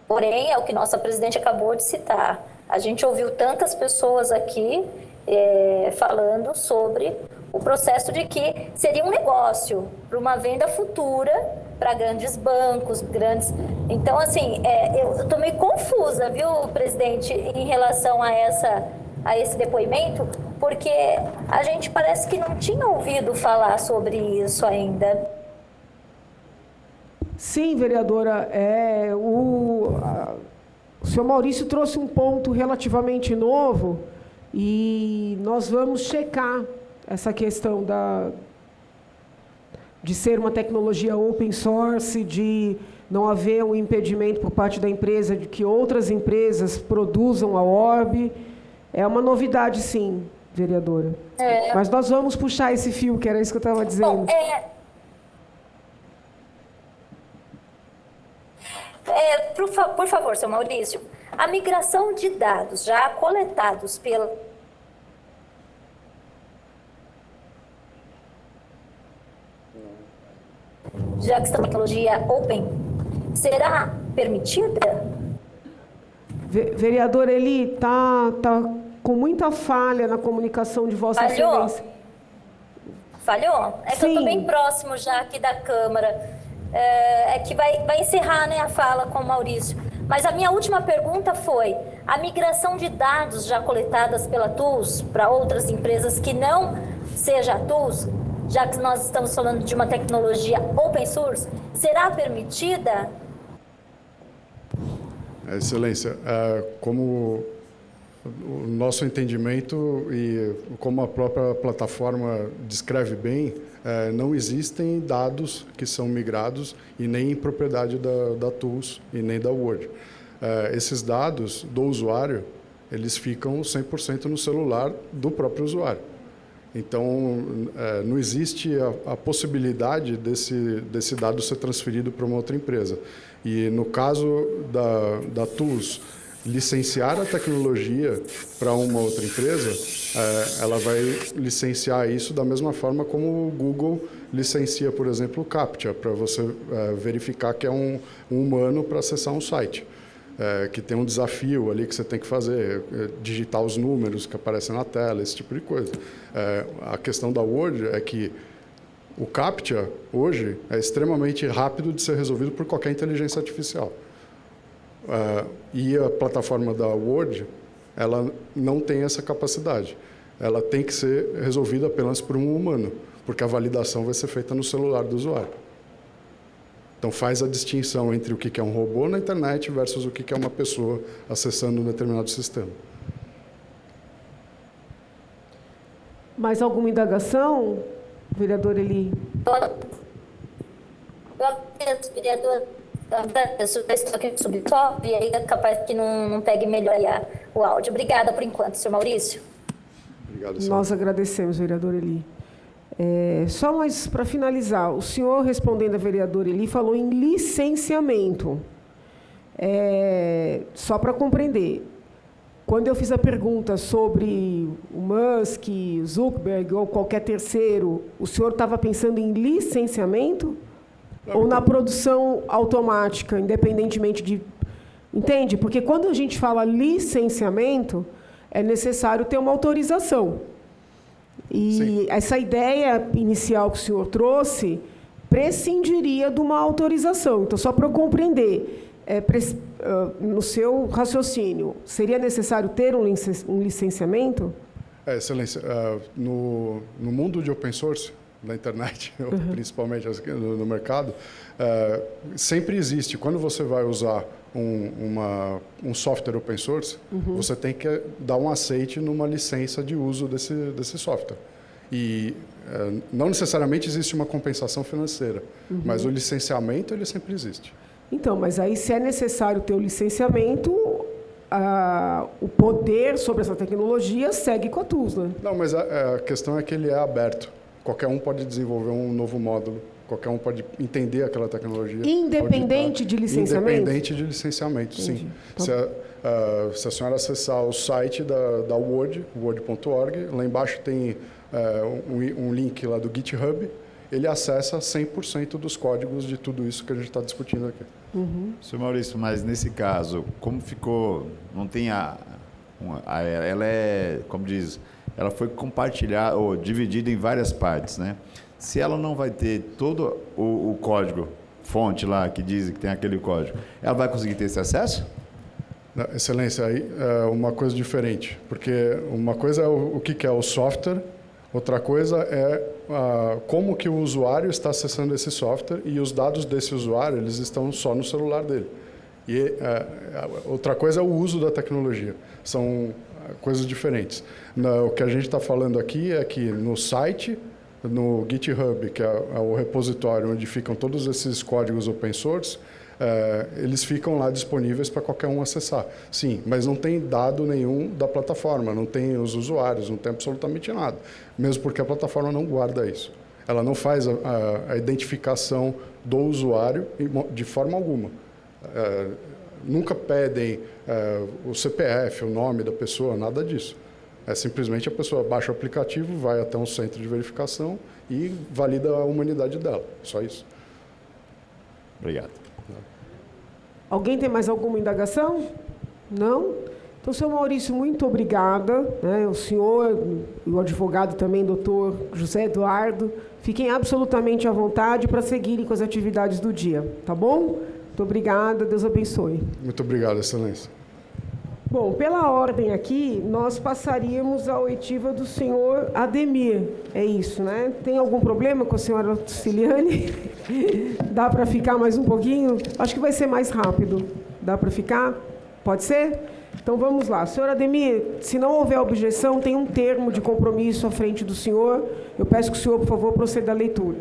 Porém, é o que nossa presidente acabou de citar. A gente ouviu tantas pessoas aqui falando sobre o processo de que seria um negócio para uma venda futura para grandes bancos, grandes... Então, assim, eu estou meio confusa, viu, presidente, em relação a esse depoimento, porque a gente parece que não tinha ouvido falar sobre isso ainda. Sim, vereadora, o senhor Maurício trouxe um ponto relativamente novo e nós vamos checar essa questão de ser uma tecnologia open source, de não haver um impedimento por parte da empresa de que outras empresas produzam a orbe. É uma novidade, sim, vereadora. Mas nós vamos puxar esse fio, que era isso que eu estava dizendo. Bom, por favor, seu Maurício, a migração de dados já coletados pela... Já que essa tecnologia open, será permitida? Vereador, ele está com muita falha na comunicação de Vossa Excelência. Falhou? É que eu estou bem próximo já aqui da Câmara. É que vai encerrar, né, a fala com o Maurício. Mas a minha última pergunta foi: a migração de dados já coletadas pela TULS para outras empresas que não seja a TULS, já que nós estamos falando de uma tecnologia open source, será permitida? Excelência, como o nosso entendimento e como a própria plataforma descreve bem, não existem dados que são migrados e nem em propriedade da TULS e nem da Word. Esses dados do usuário, eles ficam 100% no celular do próprio usuário. Então, não existe a possibilidade desse dado ser transferido para uma outra empresa. E no caso da TULS licenciar a tecnologia para uma outra empresa, ela vai licenciar isso da mesma forma como o Google licencia, por exemplo, o CAPTCHA, para você verificar que é um humano para acessar um site. Que tem um desafio ali que você tem que fazer, digitar os números que aparecem na tela, esse tipo de coisa. A questão da Word é que o CAPTCHA, hoje, é extremamente rápido de ser resolvido por qualquer inteligência artificial. E a plataforma da Word, ela não tem essa capacidade. Ela tem que ser resolvida apenas por um humano, porque a validação vai ser feita no celular do usuário. Então, faz a distinção entre o que é um robô na internet versus o que é uma pessoa acessando um determinado sistema. Mais alguma indagação, vereador Eli? Eu agradeço, vereador. Eu estou aqui sobre o top, e aí é capaz que não pegue melhor o áudio. Obrigada por enquanto, senhor Maurício. Obrigado, senhor. Nós agradecemos, vereador Eli. Só mais para finalizar, o senhor, respondendo a vereadora Eli, falou em licenciamento. Só para compreender, quando eu fiz a pergunta sobre o Musk, Zuckerberg ou qualquer terceiro, o senhor estava pensando em licenciamento? Ou na produção automática, independentemente de... Entende? Porque quando a gente fala licenciamento, é necessário ter uma autorização. E sim, essa ideia inicial que o senhor trouxe prescindiria de uma autorização. Então, só para eu compreender, no seu raciocínio, seria necessário ter um licenciamento? Excelência, no mundo de open source, na internet, principalmente no mercado, sempre existe, quando você vai usar um software open source, você tem que dar um aceite numa licença de uso desse software. E não necessariamente existe uma compensação financeira, mas o licenciamento ele sempre existe. Então, mas aí se é necessário ter o licenciamento, o poder sobre essa tecnologia segue com a TULS, né? Não, mas a questão é que ele é aberto. Qualquer um pode desenvolver um novo módulo, qualquer um pode entender aquela tecnologia. Independente de licenciamento? Independente de licenciamento, entendi. Sim. Tá. Se a senhora acessar o site da Word, word.org, lá embaixo tem um link lá do GitHub, ele acessa 100% dos códigos de tudo isso que a gente está discutindo aqui. Senhor Maurício, mas nesse caso, como ficou, não tem ela é, como diz, ela foi compartilhada ou dividida em várias partes, né? Se ela não vai ter todo o código fonte lá que diz que tem aquele código, ela vai conseguir ter esse acesso? Excelência, aí é uma coisa diferente, porque uma coisa é o que é o software, outra coisa é como que o usuário está acessando esse software e os dados desse usuário eles estão só no celular dele. E outra coisa é o uso da tecnologia. São coisas diferentes. O que a gente está falando aqui é que no site, no GitHub, que é o repositório onde ficam todos esses códigos open source, eles ficam lá disponíveis para qualquer um acessar. Sim, mas não tem dado nenhum da plataforma, não tem os usuários, não tem absolutamente nada. Mesmo porque a plataforma não guarda isso. Ela não faz a identificação do usuário de forma alguma. Nunca pedem o CPF, o nome da pessoa, nada disso. É simplesmente a pessoa baixa o aplicativo, vai até um centro de verificação e valida a humanidade dela. Só isso. Obrigado. Alguém tem mais alguma indagação? Não? Então, senhor Maurício, muito obrigada. Né? O senhor e o advogado também, doutor José Eduardo, fiquem absolutamente à vontade para seguirem com as atividades do dia. Tá bom? Muito obrigada, Deus abençoe. Muito obrigado, excelência. Bom, pela ordem aqui, nós passaríamos à oitiva do senhor Ademir. É isso, né? Tem algum problema com a senhora Ciliane? Dá para ficar mais um pouquinho? Acho que vai ser mais rápido. Dá para ficar? Pode ser? Então vamos lá. Senhor Ademir, se não houver objeção, tem um termo de compromisso à frente do senhor. Eu peço que o senhor, por favor, proceda à leitura.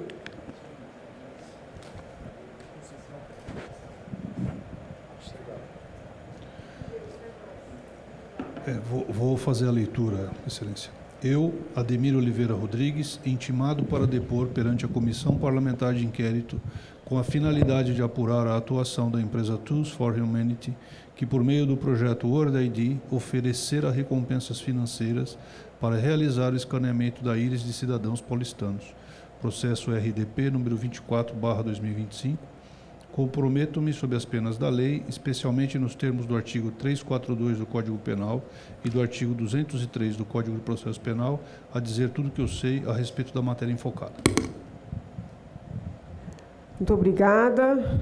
Vou fazer a leitura, Excelência. Eu, Ademir Oliveira Rodrigues, intimado para depor perante a Comissão Parlamentar de Inquérito com a finalidade de apurar a atuação da empresa Tools for Humanity, que por meio do projeto World ID oferecera recompensas financeiras para realizar o escaneamento da íris de cidadãos paulistanos. Processo RDP número 24/2025. Comprometo-me sob as penas da lei, especialmente nos termos do artigo 342 do Código Penal e do artigo 203 do Código de Processo Penal, a dizer tudo o que eu sei a respeito da matéria enfocada. Muito obrigada.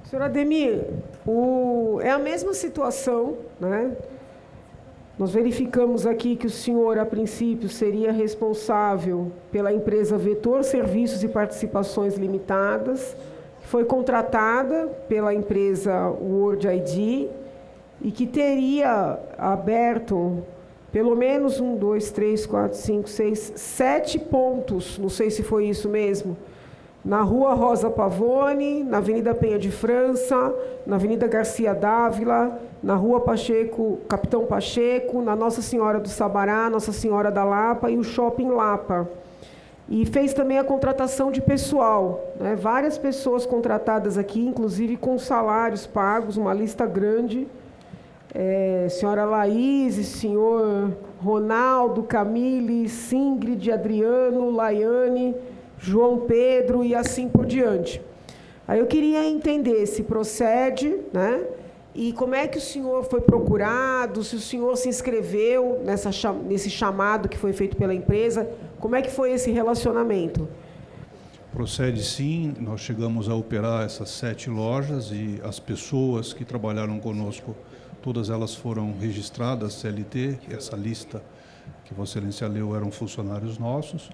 Senhor Ademir, é a mesma situação, né? Nós verificamos aqui que o senhor, a princípio, seria responsável pela empresa Vetor Serviços e Participações Limitadas, que foi contratada pela empresa World ID e que teria aberto pelo menos 7 pontos, não sei se foi isso mesmo, na Rua Rosa Pavone, na Avenida Penha de França, na Avenida Garcia Dávila, na Rua Capitão Pacheco, na Nossa Senhora do Sabará, Nossa Senhora da Lapa e o Shopping Lapa. E fez também a contratação de pessoal, né? Várias pessoas contratadas aqui, inclusive com salários pagos, uma lista grande. Senhora Laís, senhor Ronaldo, Camille, Singrid, Adriano, Laiane, João Pedro e assim por diante. Aí eu queria entender se procede, né? E como é que o senhor foi procurado, se o senhor se inscreveu nesse chamado que foi feito pela empresa, como é que foi esse relacionamento? Procede sim, nós chegamos a operar essas 7 lojas e as pessoas que trabalharam conosco, todas elas foram registradas, CLT, essa lista que Vossa Excelência leu eram funcionários nossos.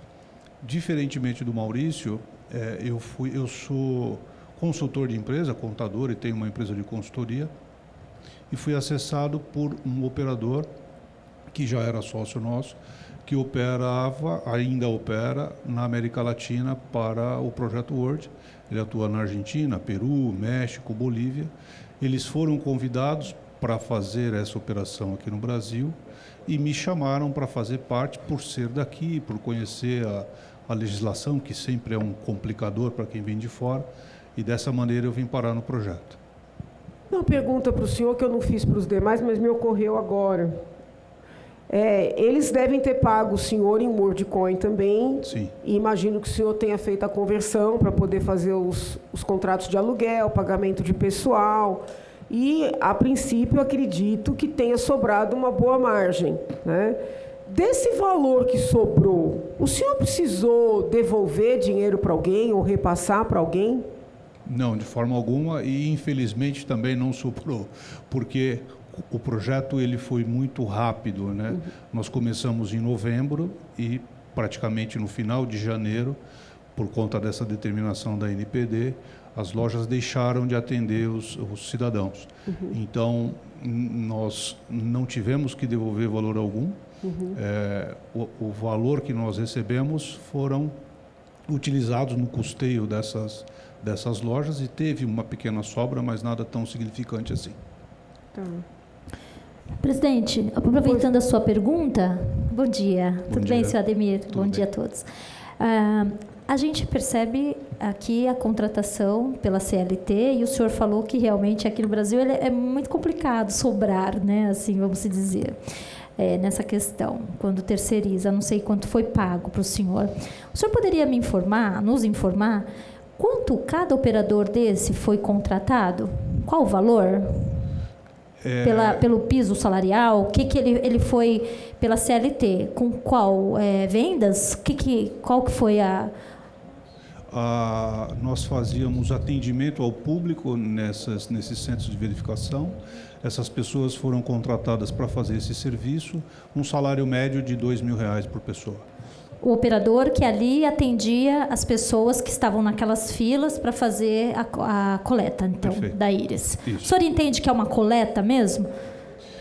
Diferentemente do Maurício, eu sou consultor de empresa, contador e tenho uma empresa de consultoria e fui acessado por um operador que já era sócio nosso, que ainda opera na América Latina para o Projeto World. Ele atua na Argentina, Peru, México, Bolívia. Eles foram convidados para fazer essa operação aqui no Brasil e me chamaram para fazer parte por ser daqui, por conhecer a legislação, que sempre é um complicador para quem vem de fora, e dessa maneira eu vim parar no projeto. Uma pergunta para o senhor que eu não fiz para os demais, mas me ocorreu agora. Eles devem ter pago o senhor em WorldCoin também. Sim. E imagino que o senhor tenha feito a conversão para poder fazer os contratos de aluguel, pagamento de pessoal. e, a princípio, acredito que tenha sobrado uma boa margem, né? Desse valor que sobrou, o senhor precisou devolver dinheiro para alguém ou repassar para alguém? Não, de forma alguma, e infelizmente também não sobrou, porque o projeto ele foi muito rápido, né? Nós começamos em novembro e praticamente no final de janeiro, por conta dessa determinação da NPD, as lojas deixaram de atender os cidadãos. Então, nós não tivemos que devolver valor algum. O valor que nós recebemos foram utilizados no custeio dessas lojas e teve uma pequena sobra, mas nada tão significante assim. Tá. Presidente, aproveitando a sua pergunta, bom dia. Tudo bem, senhor Ademir? Bom dia a todos. A gente percebe aqui a contratação pela CLT e o senhor falou que realmente aqui no Brasil é muito complicado sobrar, né? Assim, vamos dizer, nessa questão, quando terceiriza, não sei quanto foi pago para o senhor. O senhor poderia nos informar, quanto cada operador desse foi contratado? Qual o valor? Pelo piso salarial, o que ele foi pela CLT, com qual vendas, qual que foi nós fazíamos atendimento ao público nesses centros de verificação. Essas pessoas foram contratadas para fazer esse serviço, um salário médio de R$2.000 por pessoa. O operador que ali atendia as pessoas que estavam naquelas filas para fazer a coleta, então, perfeito, da íris. Isso. O senhor entende que é uma coleta mesmo?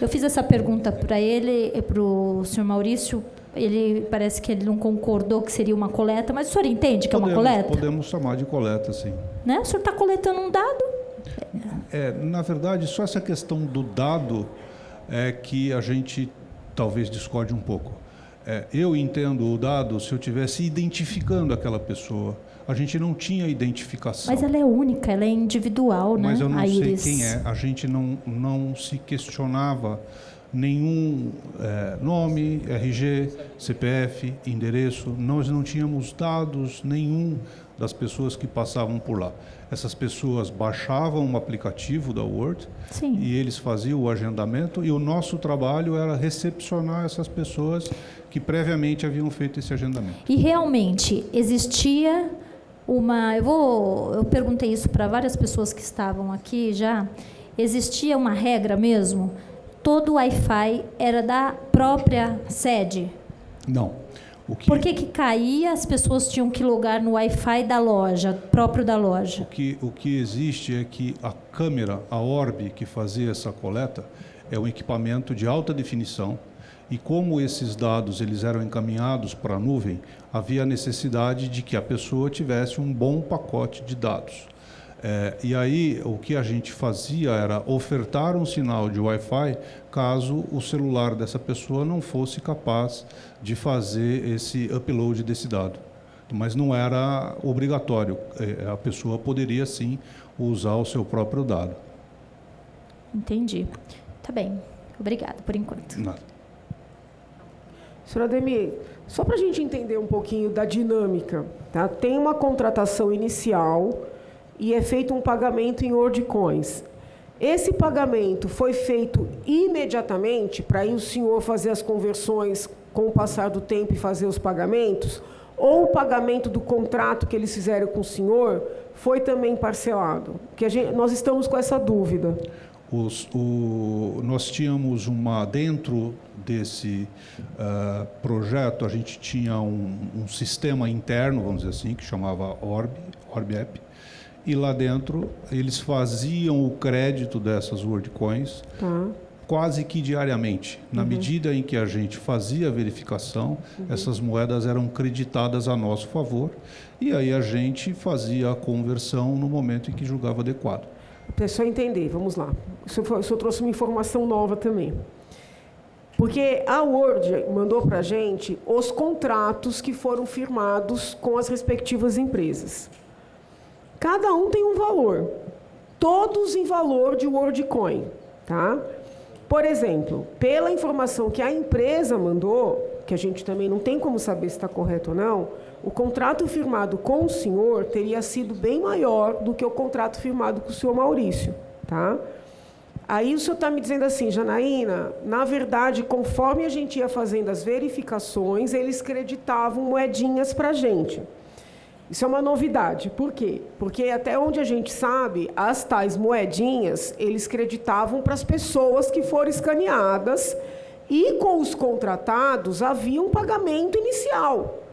Eu fiz essa pergunta para ele e para o senhor Maurício. Ele parece que ele não concordou que seria uma coleta, mas o senhor entende que é uma coleta? Podemos chamar de coleta, sim. Né? O senhor está coletando um dado? Na verdade, só essa questão do dado é que a gente talvez discorde um pouco. Eu entendo o dado se eu estivesse identificando aquela pessoa. A gente não tinha identificação. Mas ela é única, ela é individual, né? Mas eu não sei quem é. A gente não se questionava nenhum nome, RG, CPF, endereço. Nós não tínhamos dados nenhum das pessoas que passavam por lá. Essas pessoas baixavam um aplicativo da Word. Sim. E eles faziam o agendamento e o nosso trabalho era recepcionar essas pessoas que previamente haviam feito esse agendamento. E realmente existia eu perguntei isso para várias pessoas que estavam aqui já, existia uma regra mesmo? Todo o Wi-Fi era da própria sede? Não. Por que caía, as pessoas tinham que logar no Wi-Fi da loja, próprio da loja? O que existe é que a câmera, a Orbi, que fazia essa coleta, é um equipamento de alta definição e como esses dados eles eram encaminhados para a nuvem, havia a necessidade de que a pessoa tivesse um bom pacote de dados. E aí, o que a gente fazia era ofertar um sinal de Wi-Fi caso o celular dessa pessoa não fosse capaz de fazer esse upload desse dado. Mas não era obrigatório. A pessoa poderia, sim, usar o seu próprio dado. Entendi. Tá bem. Obrigada, por enquanto. Nada. Senhor Ademir, só para a gente entender um pouquinho da dinâmica, tá? Tem uma contratação inicial e é feito um pagamento em WorldCoins. Esse pagamento foi feito imediatamente para aí o senhor fazer as conversões com o passar do tempo e fazer os pagamentos? Ou o pagamento do contrato que eles fizeram com o senhor foi também parcelado? Porque nós estamos com essa dúvida. Nós tínhamos dentro desse projeto, a gente tinha um sistema interno, vamos dizer assim, que chamava Orb App. E lá dentro, eles faziam o crédito dessas WorldCoins quase que diariamente. Na medida em que a gente fazia a verificação, essas moedas eram creditadas a nosso favor e aí a gente fazia a conversão no momento em que julgava adequado. É só entender, vamos lá. O senhor trouxe uma informação nova também. Porque a Word mandou para a gente os contratos que foram firmados com as respectivas empresas. Cada um tem um valor, todos em valor de WorldCoin, tá? Por exemplo, pela informação que a empresa mandou, que a gente também não tem como saber se está correto ou não, o contrato firmado com o senhor teria sido bem maior do que o contrato firmado com o senhor Maurício, tá? Aí o senhor está me dizendo assim, Janaína, na verdade, conforme a gente ia fazendo as verificações, eles creditavam moedinhas para a gente. Isso é uma novidade. Por quê? Porque até onde a gente sabe, as tais moedinhas, eles creditavam para as pessoas que foram escaneadas e com os contratados havia um pagamento inicial.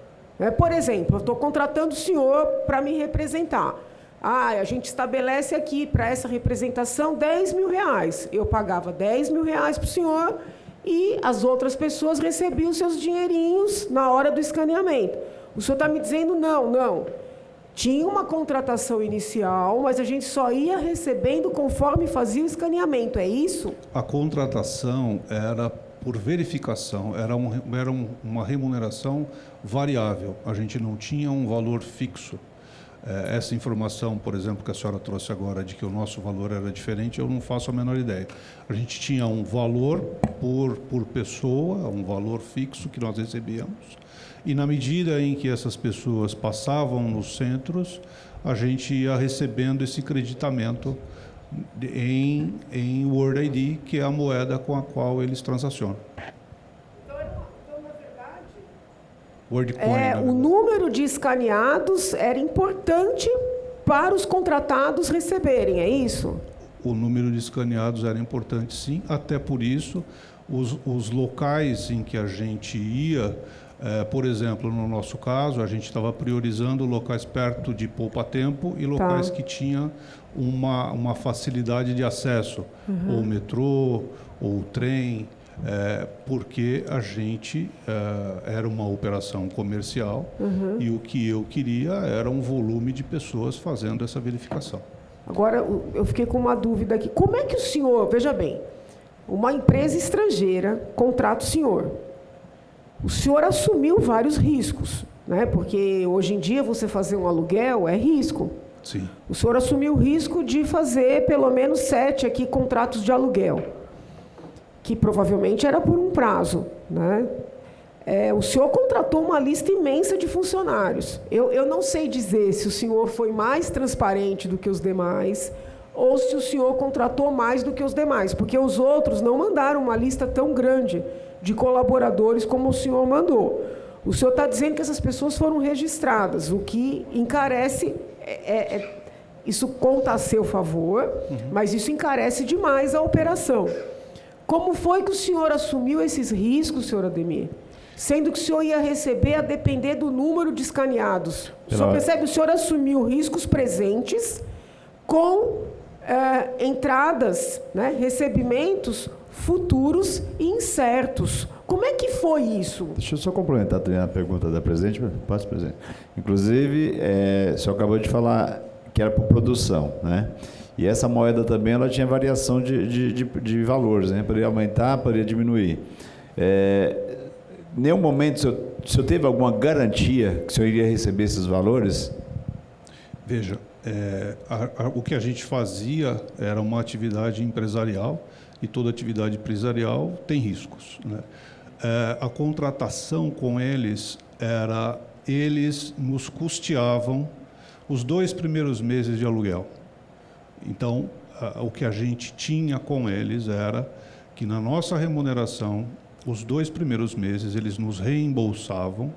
Por exemplo, eu estou contratando o senhor para me representar. A gente estabelece aqui para essa representação R$10.000. Eu pagava R$10.000 para o senhor e as outras pessoas recebiam seus dinheirinhos na hora do escaneamento. O senhor está me dizendo não. Tinha uma contratação inicial, mas a gente só ia recebendo conforme fazia o escaneamento, é isso? A contratação era por verificação, era uma remuneração variável. A gente não tinha um valor fixo. Essa informação, por exemplo, que a senhora trouxe agora, de que o nosso valor era diferente, eu não faço a menor ideia. A gente tinha um valor por pessoa, um valor fixo que nós recebíamos, e na medida em que essas pessoas passavam nos centros, a gente ia recebendo esse creditamento em World ID, que é a moeda com a qual eles transacionam. O número de escaneados era importante para os contratados receberem, é isso? O número de escaneados era importante, sim. Até por isso, os locais em que a gente ia, por exemplo, no nosso caso, a gente estava priorizando locais perto de poupa-tempo e locais que tinham uma facilidade de acesso, ou metrô, ou trem, porque a gente era uma operação comercial e o que eu queria era um volume de pessoas fazendo essa verificação. Agora, eu fiquei com uma dúvida aqui. Como é que o senhor, veja bem, uma empresa estrangeira contrata o senhor assumiu vários riscos, né? Porque hoje em dia você fazer um aluguel é risco. Sim. O senhor assumiu o risco de fazer pelo menos 7 aqui contratos de aluguel, que provavelmente era por um prazo, né? O senhor contratou uma lista imensa de funcionários. Eu não sei dizer se o senhor foi mais transparente do que os demais ou se o senhor contratou mais do que os demais, porque os outros não mandaram uma lista tão grande de colaboradores como o senhor mandou. O senhor está dizendo que essas pessoas foram registradas, o que encarece, isso conta a seu favor, mas isso encarece demais a operação. Como foi que o senhor assumiu esses riscos, senhor Ademir? Sendo que o senhor ia receber a depender do número de escaneados. O senhor percebe, o senhor assumiu riscos presentes com entradas, né, recebimentos futuros e incertos. Como é que foi isso? Deixa eu só complementar também a pergunta da presidente. Passa, presidente. Inclusive, o senhor acabou de falar que era por produção, né? E essa moeda também ela tinha variação de valores, né? Poderia aumentar, poderia diminuir. Em nenhum momento o senhor teve alguma garantia que o senhor iria receber esses valores? Veja, o que a gente fazia era uma atividade empresarial e toda atividade empresarial tem riscos, né? A contratação com eles eles nos custeavam os 2 primeiros meses de aluguel. Então, o que a gente tinha com eles era que na nossa remuneração, os 2 primeiros meses eles nos reembolsavam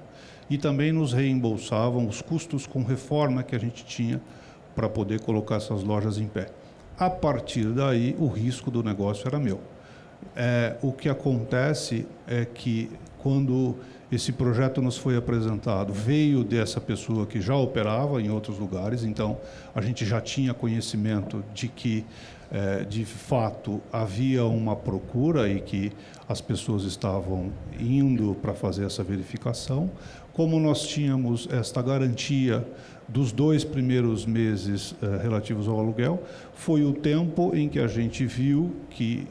e também nos reembolsavam os custos com reforma que a gente tinha para poder colocar essas lojas em pé. A partir daí, o risco do negócio era meu. O que acontece é que, quando esse projeto nos foi apresentado, veio dessa pessoa que já operava em outros lugares, então a gente já tinha conhecimento de que, de fato, havia uma procura e que as pessoas estavam indo para fazer essa verificação. Como nós tínhamos esta garantia dos 2 primeiros meses relativos ao aluguel, foi o tempo em que a gente viu que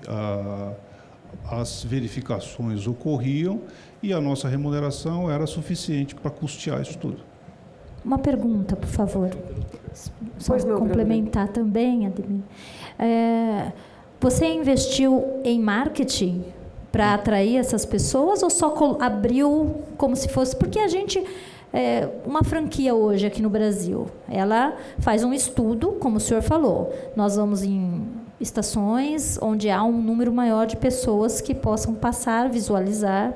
as verificações ocorriam e a nossa remuneração era suficiente para custear isso tudo. Uma pergunta, por favor. Só complementar também, Ademir. Você investiu em marketing para atrair essas pessoas ou só abriu como se fosse... Porque a gente... uma franquia hoje aqui no Brasil, ela faz um estudo, como o senhor falou. Nós vamos em estações onde há um número maior de pessoas que possam passar, visualizar.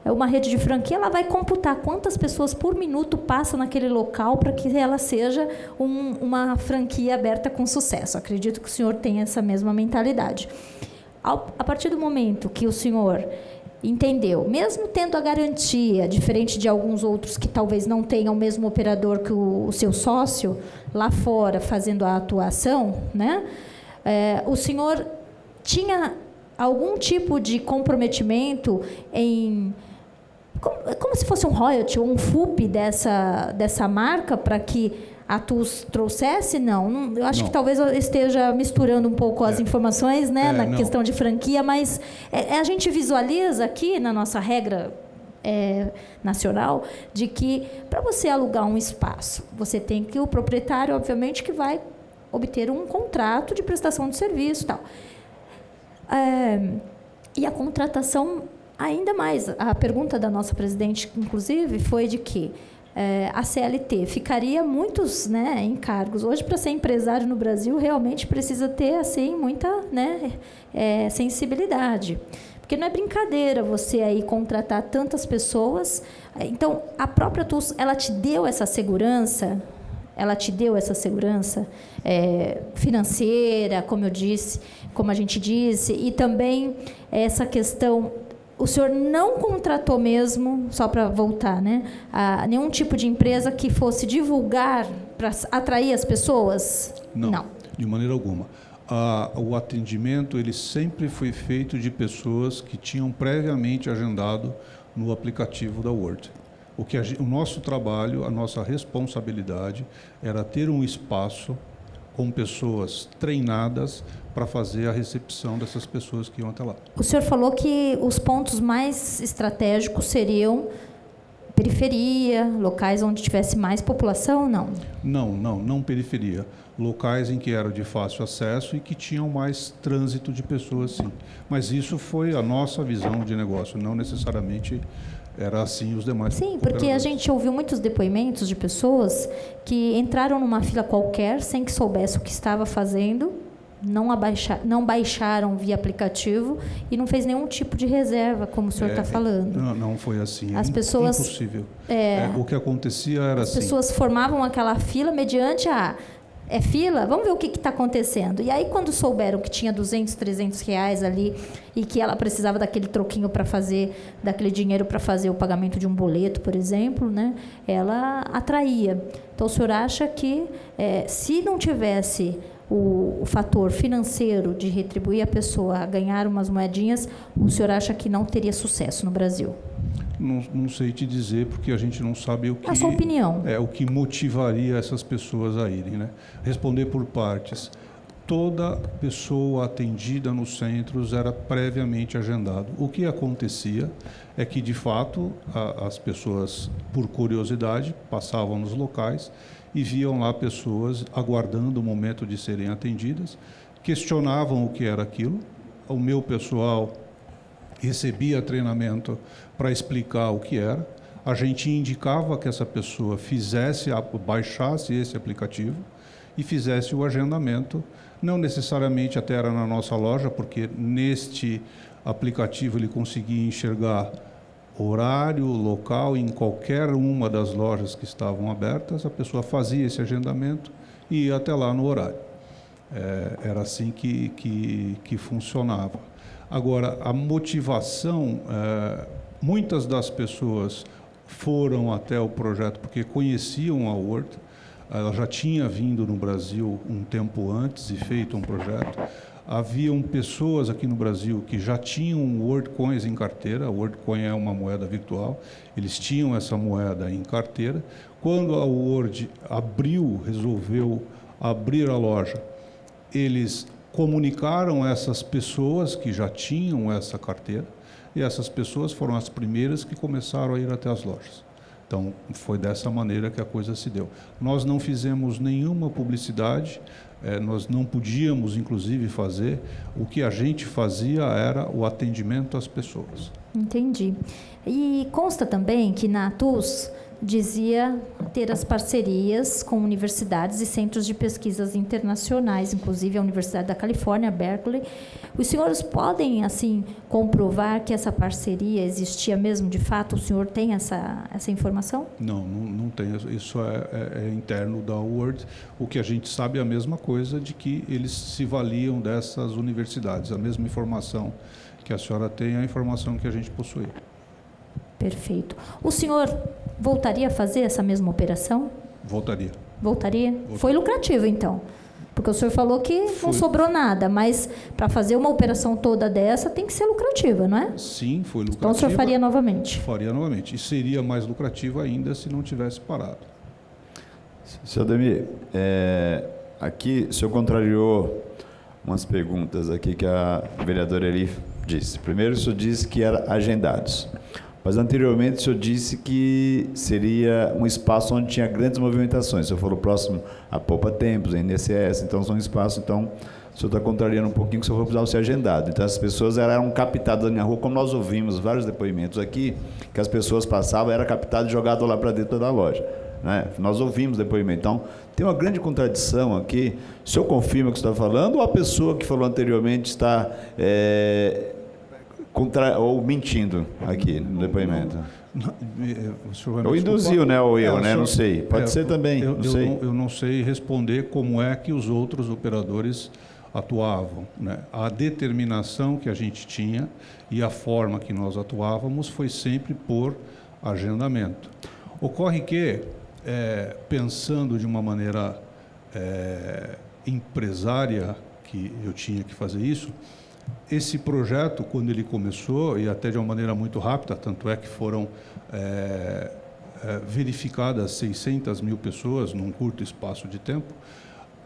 Uma rede de franquia, ela vai computar quantas pessoas por minuto passam naquele local para que ela seja uma franquia aberta com sucesso. Acredito que o senhor tem essa mesma mentalidade. A partir do momento que o senhor entendeu, mesmo tendo a garantia, diferente de alguns outros que talvez não tenham o mesmo operador que o seu sócio, lá fora fazendo a atuação, né? O senhor tinha algum tipo de comprometimento em... como se fosse um royalty ou um FUP dessa marca para que a TUS trouxesse? Não, eu acho que talvez eu esteja misturando um pouco as informações, né, na questão de franquia, mas a gente visualiza aqui na nossa regra nacional de que para você alugar um espaço, você tem que, o proprietário, obviamente, que vai obter um contrato de prestação de serviço e tal. E a contratação, ainda mais, a pergunta da nossa presidente, inclusive, foi de que a CLT ficaria muitos, né, encargos. Hoje, para ser empresário no Brasil, realmente precisa ter assim, muita, né, sensibilidade. Porque não é brincadeira você aí contratar tantas pessoas. Então, a própria TUS, ela te deu essa segurança? Ela te deu essa segurança financeira, como eu disse, como a gente disse, e também essa questão... O senhor não contratou mesmo, só para voltar, né, a nenhum tipo de empresa que fosse divulgar para atrair as pessoas? Não, de maneira alguma. O atendimento ele sempre foi feito de pessoas que tinham previamente agendado no aplicativo da Word. O nosso trabalho, a nossa responsabilidade era ter um espaço com pessoas treinadas para fazer a recepção dessas pessoas que iam até lá. O senhor falou que os pontos mais estratégicos seriam periferia, locais onde tivesse mais população, não? Não periferia. Locais em que era de fácil acesso e que tinham mais trânsito de pessoas, sim. Mas isso foi a nossa visão de negócio, não necessariamente era assim os demais. Sim, porque a gente ouviu muitos depoimentos de pessoas que entraram numa fila qualquer sem que soubesse o que estava fazendo, não baixaram via aplicativo e não fez nenhum tipo de reserva, como o senhor está falando. Não foi assim. As pessoas, impossível. O que acontecia era assim. As pessoas formavam aquela fila mediante fila? Vamos ver o que está acontecendo. E aí, quando souberam que tinha 200, 300 reais ali e que ela precisava daquele troquinho para fazer, daquele dinheiro para fazer o pagamento de um boleto, por exemplo, né, ela atraía. Então, o senhor acha que, se não tivesse o fator financeiro de retribuir a pessoa a ganhar umas moedinhas, o senhor acha que não teria sucesso no Brasil? Não sei te dizer, porque a gente não sabe o que... A sua opinião. O que motivaria essas pessoas a irem, né? Responder por partes. Toda pessoa atendida nos centros era previamente agendado. O que acontecia é que, de fato, as pessoas, por curiosidade, passavam nos locais e viam lá pessoas aguardando o momento de serem atendidas, questionavam o que era aquilo. O meu pessoal recebia treinamento para explicar o que era. A gente indicava que essa pessoa baixasse esse aplicativo e fizesse o agendamento. Não necessariamente até era na nossa loja, porque neste aplicativo ele conseguia enxergar horário, local, em qualquer uma das lojas que estavam abertas. A pessoa fazia esse agendamento e ia até lá no horário. Era assim que funcionava. Agora, a motivação, muitas das pessoas foram até o projeto porque conheciam a Word. Ela já tinha vindo no Brasil um tempo antes e feito um projeto. Haviam pessoas aqui no Brasil que já tinham WordCoins em carteira. A WordCoin é uma moeda virtual. Eles tinham essa moeda em carteira. Quando a Word resolveu abrir a loja, eles comunicaram essas pessoas que já tinham essa carteira, e essas pessoas foram as primeiras que começaram a ir até as lojas. Então, foi dessa maneira que a coisa se deu. Nós não fizemos nenhuma publicidade, nós não podíamos, inclusive, fazer. O que a gente fazia era o atendimento às pessoas. Entendi. E consta também que na TUS dizia ter as parcerias com universidades e centros de pesquisas internacionais, inclusive a Universidade da Califórnia, Berkeley. Os senhores podem, assim, comprovar que essa parceria existia mesmo, de fato? O senhor tem essa informação? Não tem. Isso é interno da Word. O que a gente sabe é a mesma coisa, de que eles se valiam dessas universidades. A mesma informação que a senhora tem é a informação que a gente possui. Perfeito. O senhor voltaria a fazer essa mesma operação? Voltaria. Voltaria? Foi lucrativo, então? Porque o senhor falou que não sobrou nada, mas para fazer uma operação toda dessa tem que ser lucrativa, não é? Sim, foi lucrativa. Então o senhor faria novamente? Faria novamente. E seria mais lucrativo ainda se não tivesse parado. Senhor Ademir, aqui o senhor contrariou umas perguntas aqui que a vereadora Eli disse. Primeiro, o senhor disse que eram agendados. Mas anteriormente o senhor disse que seria um espaço onde tinha grandes movimentações. O senhor falou próximo a Poupa Tempos, a INSS, então são espaços, então o senhor está contrariando um pouquinho que o senhor falou que precisava ser agendado. Então as pessoas eram captadas na rua, como nós ouvimos vários depoimentos aqui, que as pessoas passavam, era captado e jogado lá para dentro da loja. Né? Nós ouvimos depoimento. Então, tem uma grande contradição aqui. O senhor confirma o que você está falando ou a pessoa que falou anteriormente está ou mentindo aqui no depoimento? Ou induziu, né? Ou eu, né? Não sei. Pode ser também. Eu não sei responder como é que os outros operadores atuavam, né? A determinação que a gente tinha e a forma que nós atuávamos foi sempre por agendamento. Ocorre que, pensando de uma maneira empresária, que eu tinha que fazer isso, esse projeto, quando ele começou, e até de uma maneira muito rápida, tanto é que foram verificadas 600 mil pessoas num curto espaço de tempo,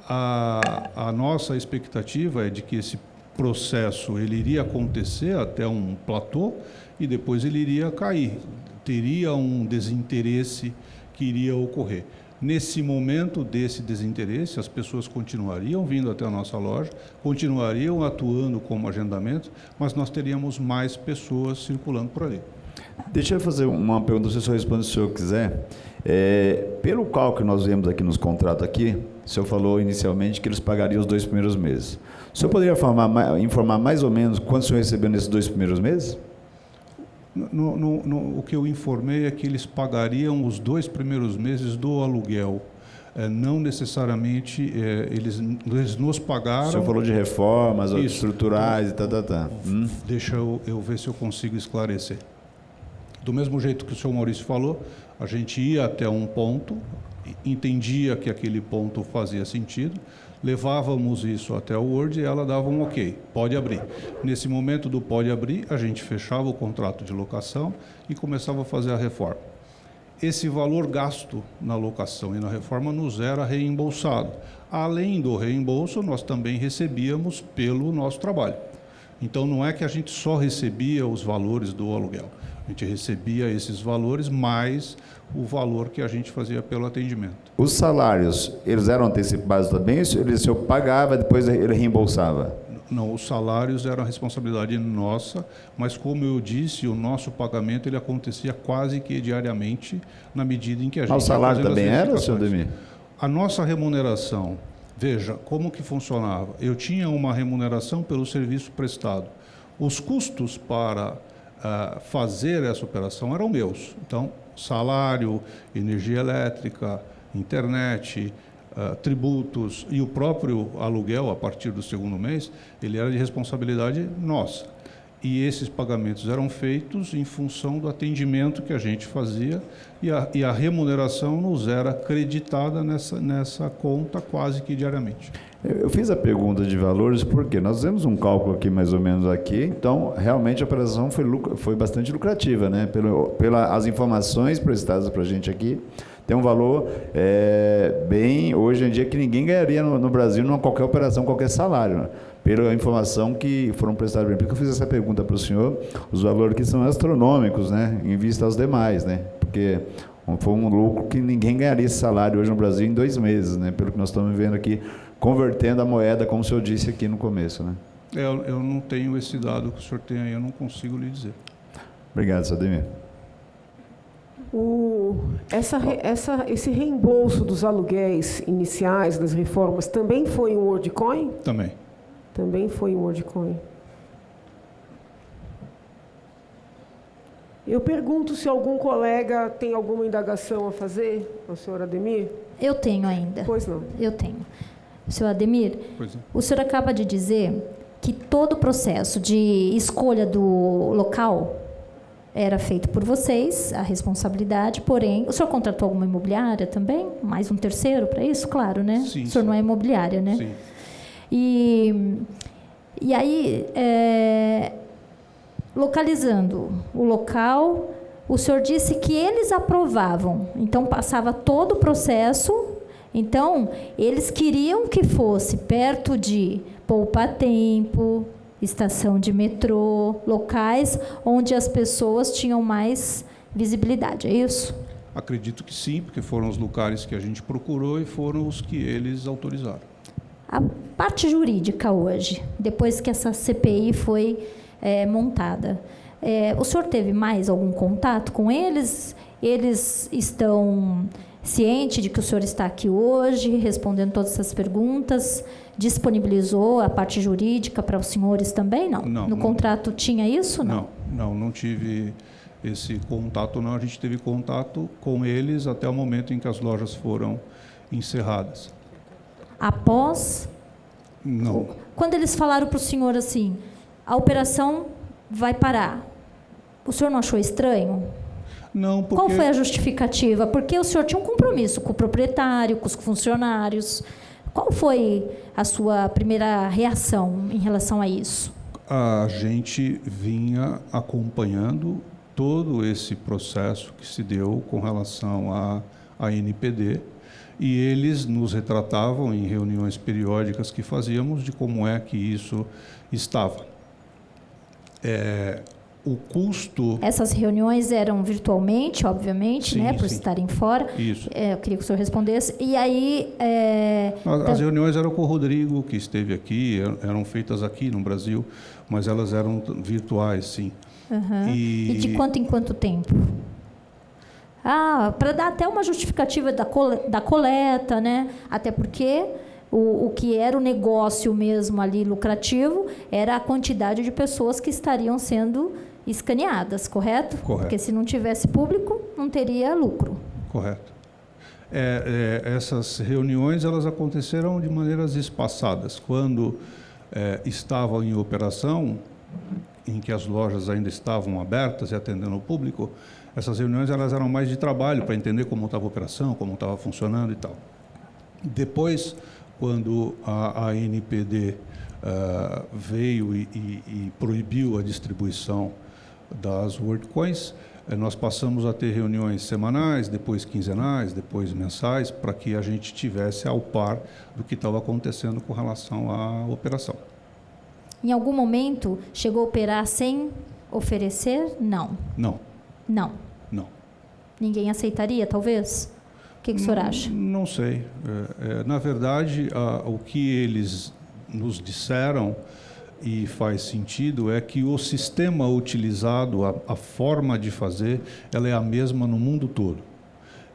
a nossa expectativa é de que esse processo ele iria acontecer até um platô e depois ele iria cair. Teria um desinteresse que iria ocorrer. Nesse momento desse desinteresse, as pessoas continuariam vindo até a nossa loja, continuariam atuando como agendamento, mas nós teríamos mais pessoas circulando por ali. Deixa eu fazer uma pergunta, você só responde se o senhor quiser. Pelo cálculo que nós vemos aqui nos contratos aqui, o senhor falou inicialmente que eles pagariam os 2 primeiros meses. O senhor poderia informar mais ou menos quanto o senhor recebeu nesses 2 primeiros meses? O que eu informei é que eles pagariam os 2 primeiros meses do aluguel. Não necessariamente eles nos pagaram. O senhor falou de reformas estruturais e tal. Deixa eu ver se eu consigo esclarecer. Do mesmo jeito que o senhor Maurício falou, a gente ia até um ponto, entendia que aquele ponto fazia sentido, levávamos isso até o Word e ela dava um ok, pode abrir. Nesse momento do pode abrir, a gente fechava o contrato de locação e começava a fazer a reforma. Esse valor gasto na locação e na reforma nos era reembolsado. Além do reembolso, nós também recebíamos pelo nosso trabalho. Então, não é que a gente só recebia os valores do aluguel. A gente recebia esses valores mais o valor que a gente fazia pelo atendimento. Os salários, eles eram antecipados também? O senhor pagava, depois ele reembolsava? Não, os salários eram a responsabilidade nossa, mas como eu disse, o nosso pagamento ele acontecia quase que diariamente, na medida em que a gente... O salário também era, senhor Ademir? A nossa remuneração, veja, como que funcionava? Eu tinha uma remuneração pelo serviço prestado. Os custos para fazer essa operação eram meus. Então, salário, energia elétrica, internet, tributos e o próprio aluguel a partir do 2º mês, ele era de responsabilidade nossa. E esses pagamentos eram feitos em função do atendimento que a gente fazia e a remuneração nos era creditada nessa conta quase que diariamente. Eu fiz a pergunta de valores porque nós fizemos um cálculo aqui mais ou menos aqui, então realmente a operação foi bastante lucrativa, né? Pelas informações prestadas para a gente aqui, tem um valor bem, hoje em dia, que ninguém ganharia no Brasil numa qualquer operação, qualquer salário, né? Pela informação que foram prestadas para mim. Por que eu fiz essa pergunta para o senhor? Os valores que são astronômicos, né? Em vista aos demais, né? Porque foi um lucro que ninguém ganharia esse salário hoje no Brasil em 2 meses, né? Pelo que nós estamos vendo aqui, convertendo a moeda, como o senhor disse aqui no começo, né? Eu não tenho esse dado que o senhor tem aí, eu não consigo lhe dizer. Obrigado, senhor Ademir. Esse reembolso dos aluguéis iniciais das reformas também foi em WorldCoin? Também. Também foi em WorldCoin. Eu pergunto se algum colega tem alguma indagação a fazer, ao senhor Ademir? Eu tenho ainda. Pois não. Eu tenho. Senhor Ademir, Pois é. o senhor acaba de dizer que todo o processo de escolha do local era feito por vocês, a responsabilidade, porém, o senhor contratou alguma imobiliária também? Mais um terceiro para isso? Claro, né? Sim, o senhor não é imobiliária, né? Sim. E aí, localizando o local, o senhor disse que eles aprovavam, então passava todo o processo, então eles queriam que fosse perto de Poupa Tempo, estação de metrô, locais onde as pessoas tinham mais visibilidade, é isso? Acredito que sim, porque foram os lugares que a gente procurou e foram os que eles autorizaram. A parte jurídica hoje, depois que essa CPI foi montada, o senhor teve mais algum contato com eles? Eles estão cientes de que o senhor está aqui hoje, respondendo todas essas perguntas? Disponibilizou a parte jurídica para os senhores também? Não. No contrato tinha isso? Não tive esse contato, não. A gente teve contato com eles até o momento em que as lojas foram encerradas. Após? Não. Quando eles falaram para o senhor assim, a operação vai parar, o senhor não achou estranho? Não, porque... Qual foi a justificativa? Porque o senhor tinha um compromisso com o proprietário, com os funcionários. Qual foi a sua primeira reação em relação a isso? A gente vinha acompanhando todo esse processo que se deu com relação à NPD, e eles nos retratavam em reuniões periódicas que fazíamos de como é que isso estava. O custo... Essas reuniões eram virtualmente, obviamente, sim, né, por sim. estarem fora. Isso. Eu queria que o senhor respondesse. E aí... As reuniões eram com o Rodrigo, que esteve aqui, eram feitas aqui no Brasil, mas elas eram virtuais, sim. Uhum. E de quanto em quanto tempo? Para dar até uma justificativa da coleta, né? Até porque o que era o negócio mesmo ali lucrativo era a quantidade de pessoas que estariam sendo escaneadas, correto? Correto. Porque se não tivesse público, não teria lucro. Correto. Essas reuniões elas aconteceram de maneiras espaçadas. Quando estavam em operação, em que as lojas ainda estavam abertas e atendendo o público, essas reuniões elas eram mais de trabalho para entender como estava a operação, como estava funcionando e tal. Depois, quando a NPD veio e proibiu a distribuição das WorldCoins, nós passamos a ter reuniões semanais, depois quinzenais, depois mensais, para que a gente tivesse ao par do que estava acontecendo com relação à operação. Em algum momento, chegou a operar sem oferecer? Não. Não. Não. Não. Ninguém aceitaria, talvez? O que o senhor acha? Não sei. Na verdade, o que eles nos disseram, e faz sentido, é que o sistema utilizado, a forma de fazer, ela é a mesma no mundo todo.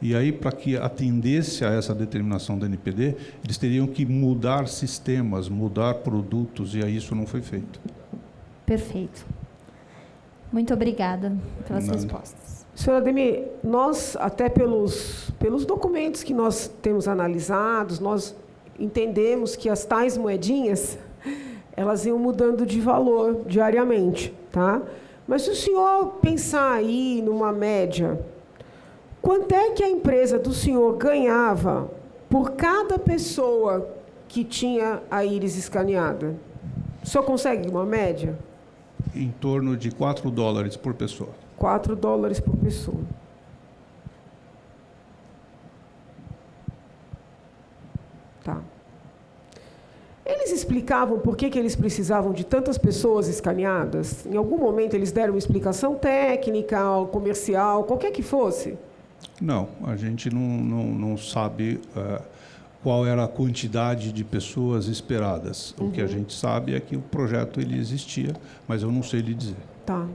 E aí, para que atendesse a essa determinação da NPD, eles teriam que mudar sistemas, mudar produtos, e aí isso não foi feito. Perfeito. Muito obrigada pelas respostas. Senhor Ademir, nós, até pelos documentos que nós temos analisados, nós entendemos que as tais moedinhas, elas iam mudando de valor diariamente, tá? Mas se o senhor pensar aí numa média, quanto é que a empresa do senhor ganhava por cada pessoa que tinha a íris escaneada? O senhor consegue uma média? Em torno de $4 por pessoa. $4 por pessoa. Tá. Eles explicavam por que eles precisavam de tantas pessoas escaneadas? Em algum momento eles deram uma explicação técnica, comercial, qualquer que fosse? Não, a gente não sabe qual era a quantidade de pessoas esperadas. O que a gente sabe é que o projeto ele existia, mas eu não sei lhe dizer. Tá.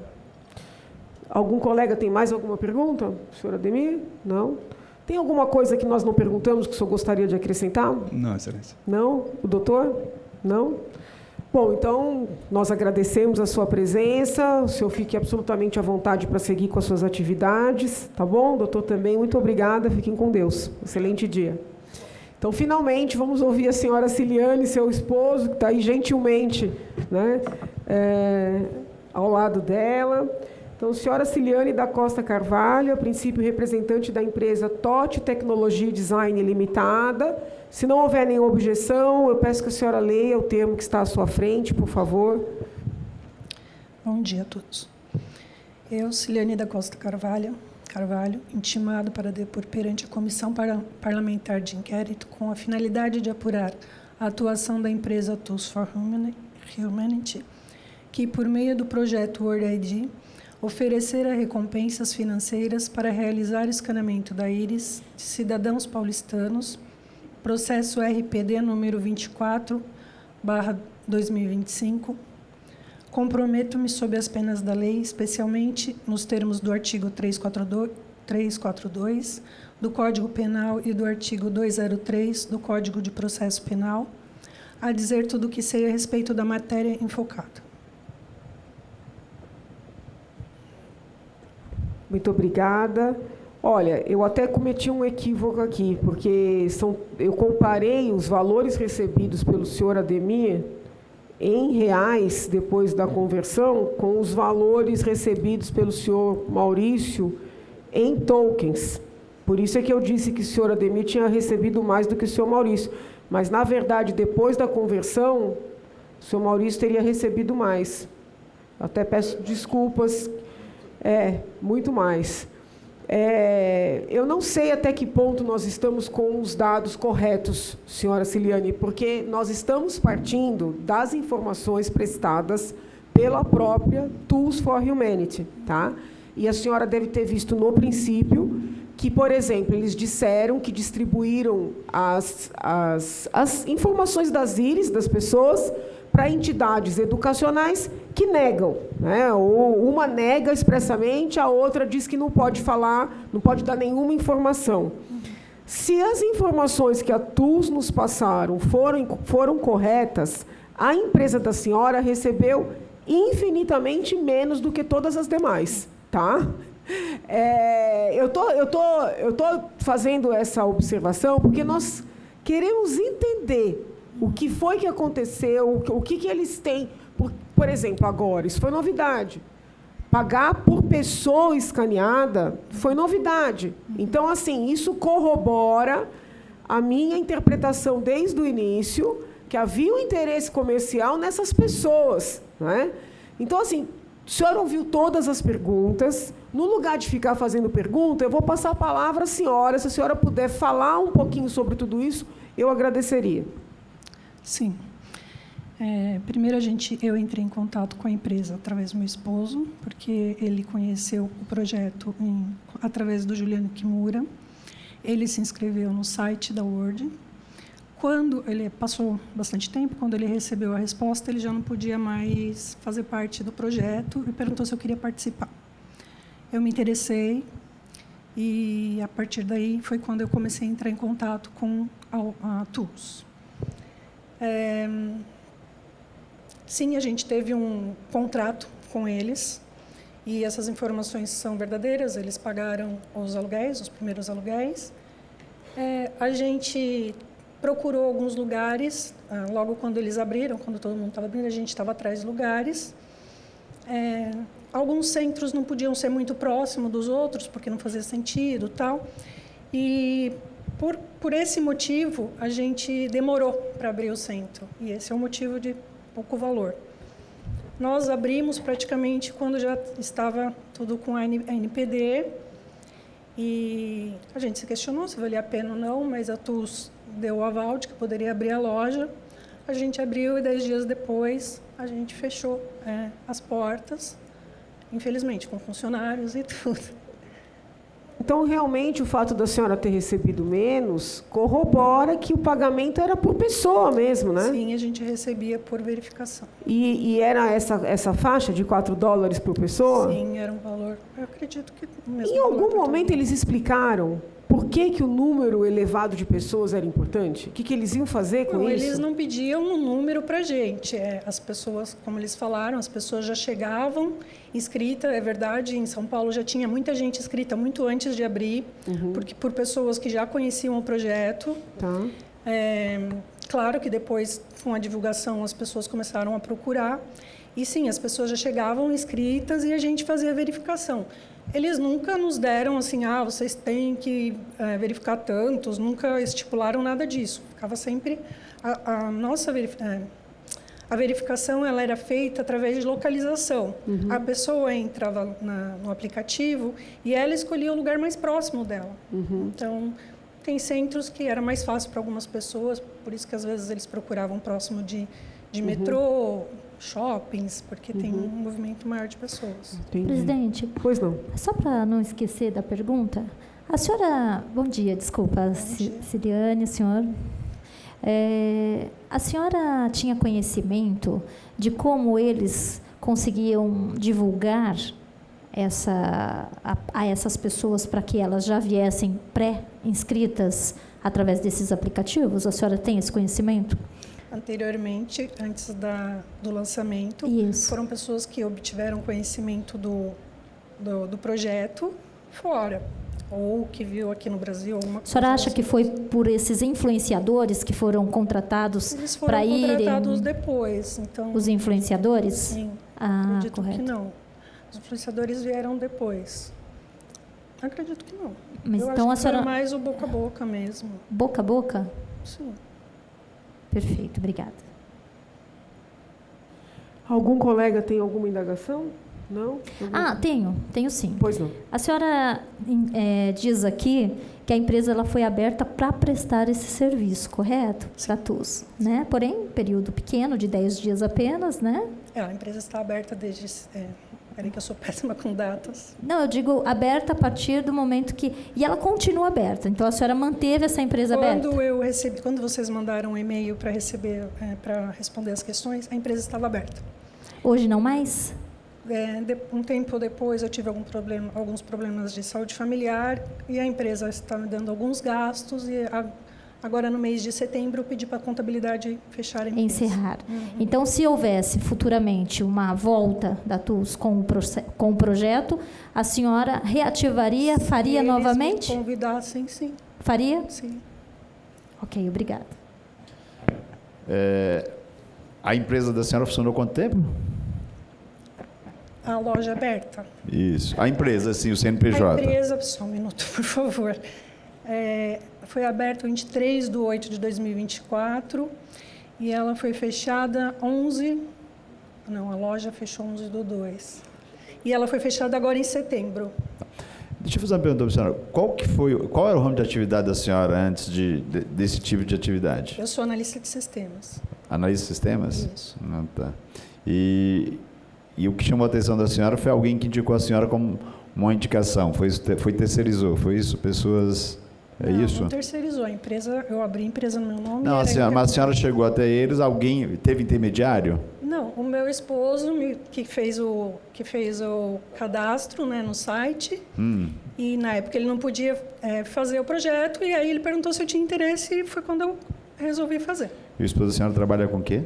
Algum colega tem mais alguma pergunta? Senhor Ademir? Não? Tem alguma coisa que nós não perguntamos que o senhor gostaria de acrescentar? Não, Excelência. Não? O doutor? Não? Bom, então, nós agradecemos a sua presença, o senhor fique absolutamente à vontade para seguir com as suas atividades, tá bom? Doutor também, muito obrigada, fiquem com Deus. Excelente dia. Então, finalmente, vamos ouvir a senhora Ciliane, seu esposo, que está aí gentilmente, né, ao lado dela. Então, senhora Ciliane da Costa Carvalho, a princípio representante da empresa TOT Tecnologia e Design Limitada. Se não houver nenhuma objeção, eu peço que a senhora leia o termo que está à sua frente, por favor. Bom dia a todos. Eu, Ciliane da Costa Carvalho, intimado para depor perante a Comissão Parlamentar de Inquérito com a finalidade de apurar a atuação da empresa Tools for Humanity, que, por meio do projeto World ID, oferecerá recompensas financeiras para realizar escaneamento da íris de cidadãos paulistanos, processo RPD número 24/2025. Comprometo-me sob as penas da lei, especialmente nos termos do artigo 342 do Código Penal e do artigo 203 do Código de Processo Penal, a dizer tudo o que sei a respeito da matéria enfocada. Muito obrigada. Olha, eu até cometi um equívoco aqui, porque eu comparei os valores recebidos pelo senhor Ademir em reais, depois da conversão, com os valores recebidos pelo senhor Maurício em tokens. Por isso é que eu disse que o senhor Ademir tinha recebido mais do que o senhor Maurício. Mas, na verdade, depois da conversão, o senhor Maurício teria recebido mais. Até peço desculpas. Muito mais. Eu não sei até que ponto nós estamos com os dados corretos, senhora Ciliane, porque nós estamos partindo das informações prestadas pela própria Tools for Humanity, tá? E a senhora deve ter visto no princípio que, por exemplo, eles disseram que distribuíram as informações das íris das pessoas para entidades educacionais que negam, né? Ou uma nega expressamente, a outra diz que não pode falar, não pode dar nenhuma informação. Se as informações que a TUS nos passaram foram corretas, a empresa da senhora recebeu infinitamente menos do que todas as demais, tá? Eu tô fazendo essa observação porque nós queremos entender o que foi que aconteceu, o que eles têm. Por exemplo, agora, isso foi novidade. Pagar por pessoa escaneada foi novidade. Então, assim, isso corrobora a minha interpretação desde o início, que havia um interesse comercial nessas pessoas, né? Então, assim, o senhor ouviu todas as perguntas. No lugar de ficar fazendo pergunta, eu vou passar a palavra à senhora. Se a senhora puder falar um pouquinho sobre tudo isso, eu agradeceria. Sim. Primeiro, eu entrei em contato com a empresa através do meu esposo, porque ele conheceu o projeto através do Juliano Kimura. Ele se inscreveu no site da Word. Quando ele passou bastante tempo, quando ele recebeu a resposta, ele já não podia mais fazer parte do projeto e perguntou se eu queria participar. Eu me interessei e, a partir daí, foi quando eu comecei a entrar em contato com a Tools. Sim, a gente teve um contrato com eles e essas informações são verdadeiras. Eles pagaram os aluguéis, os primeiros aluguéis. A gente procurou alguns lugares, logo quando eles abriram, quando todo mundo estava abrindo, a gente estava atrás de lugares. Alguns centros não podiam ser muito próximos dos outros, porque não fazia sentido, tal. E por esse motivo, a gente demorou para abrir o centro. E esse é o motivo de pouco valor. Nós abrimos praticamente quando já estava tudo com a NPD. E a gente se questionou se valia a pena ou não, mas a TUS deu o aval de que poderia abrir a loja. A gente abriu e 10 dias depois a gente fechou as portas, infelizmente, com funcionários e tudo. então, realmente, o fato da senhora ter recebido menos corrobora que o pagamento era por pessoa mesmo, né? Sim, a gente recebia por verificação. E era essa faixa de $4 por pessoa? Sim, era um valor, eu acredito que... Em algum momento eles explicaram por que o número elevado de pessoas era importante? O que eles iam fazer com isso? Eles não pediam um número para a gente. As pessoas, como eles falaram, as pessoas já chegavam inscritas. É verdade, em São Paulo já tinha muita gente inscrita muito antes de abrir, porque por pessoas que já conheciam o projeto. Tá. Claro que depois, com a divulgação, as pessoas começaram a procurar. E sim, as pessoas já chegavam inscritas e a gente fazia a verificação. Eles nunca nos deram assim, vocês têm que verificar tantos, nunca estipularam nada disso. Ficava sempre... A verificação ela era feita através de localização. A pessoa entrava no aplicativo e ela escolhia o lugar mais próximo dela. Então, tem centros que era mais fácil para algumas pessoas, por isso que às vezes eles procuravam próximo de metrô, shoppings, porque tem um movimento maior de pessoas. Entendi. Presidente, Pois não. só para não esquecer da pergunta, a senhora... Bom dia, desculpa, Ciliane, senhor. A senhora tinha conhecimento de como eles conseguiam divulgar a essas pessoas para que elas já viessem pré-inscritas através desses aplicativos? A senhora tem esse conhecimento? Anteriormente, antes do lançamento, foram pessoas que obtiveram conhecimento do projeto fora, ou que viu aqui no Brasil alguma coisa. A senhora acha que foi por esses influenciadores que foram contratados para irem? Eles foram contratados depois. Então, os influenciadores? Sim, acredito que não. Os influenciadores vieram depois. Acredito que não. Mas eu então acho a que senhora... foi mais o boca a boca mesmo. Boca a boca? Sim. Perfeito, obrigada. Algum colega tem alguma indagação? Não? Tenho sim. Pois não. A senhora diz aqui que a empresa ela foi aberta para prestar esse serviço, correto? Para TUS, né? Porém, período pequeno, de 10 dias apenas, né? A empresa está aberta desde... Peraí que eu sou péssima com datas. Não, eu digo aberta a partir do momento que... E ela continua aberta, então a senhora manteve essa empresa aberta? Quando vocês mandaram um e-mail para para responder as questões, a empresa estava aberta. Hoje não mais? Um tempo depois eu tive alguns problemas de saúde familiar e a empresa está me dando alguns gastos e agora no mês de setembro eu pedi para a contabilidade fechar a empresa. Encerrar. Então, se houvesse futuramente uma volta da TUS com o projeto, a senhora reativaria, faria novamente? Se eles me convidassem, sim. Faria? Sim. Ok, obrigada. A empresa da senhora funcionou quanto tempo? A loja aberta. Isso. A empresa, sim, o CNPJ. A empresa, só um minuto, por favor. Foi aberta 23/8 de 2024 e ela foi fechada a loja fechou 11/2. E ela foi fechada agora em setembro. Deixa eu fazer uma pergunta para a senhora. Qual era o ramo de atividade da senhora antes desse tipo de atividade? Eu sou analista de sistemas. Analista de sistemas? Isso. Tá. E o que chamou a atenção da senhora foi alguém que indicou a senhora como uma indicação, terceirizou, foi isso? Pessoas... isso? Não terceirizou. A empresa, eu abri a empresa no meu nome. Não, mas a senhora chegou até eles, alguém teve intermediário? Não, o meu esposo que fez o cadastro, né, no site. E na época ele não podia fazer o projeto e aí ele perguntou se eu tinha interesse e foi quando eu resolvi fazer. E o esposo da senhora trabalha com o quê?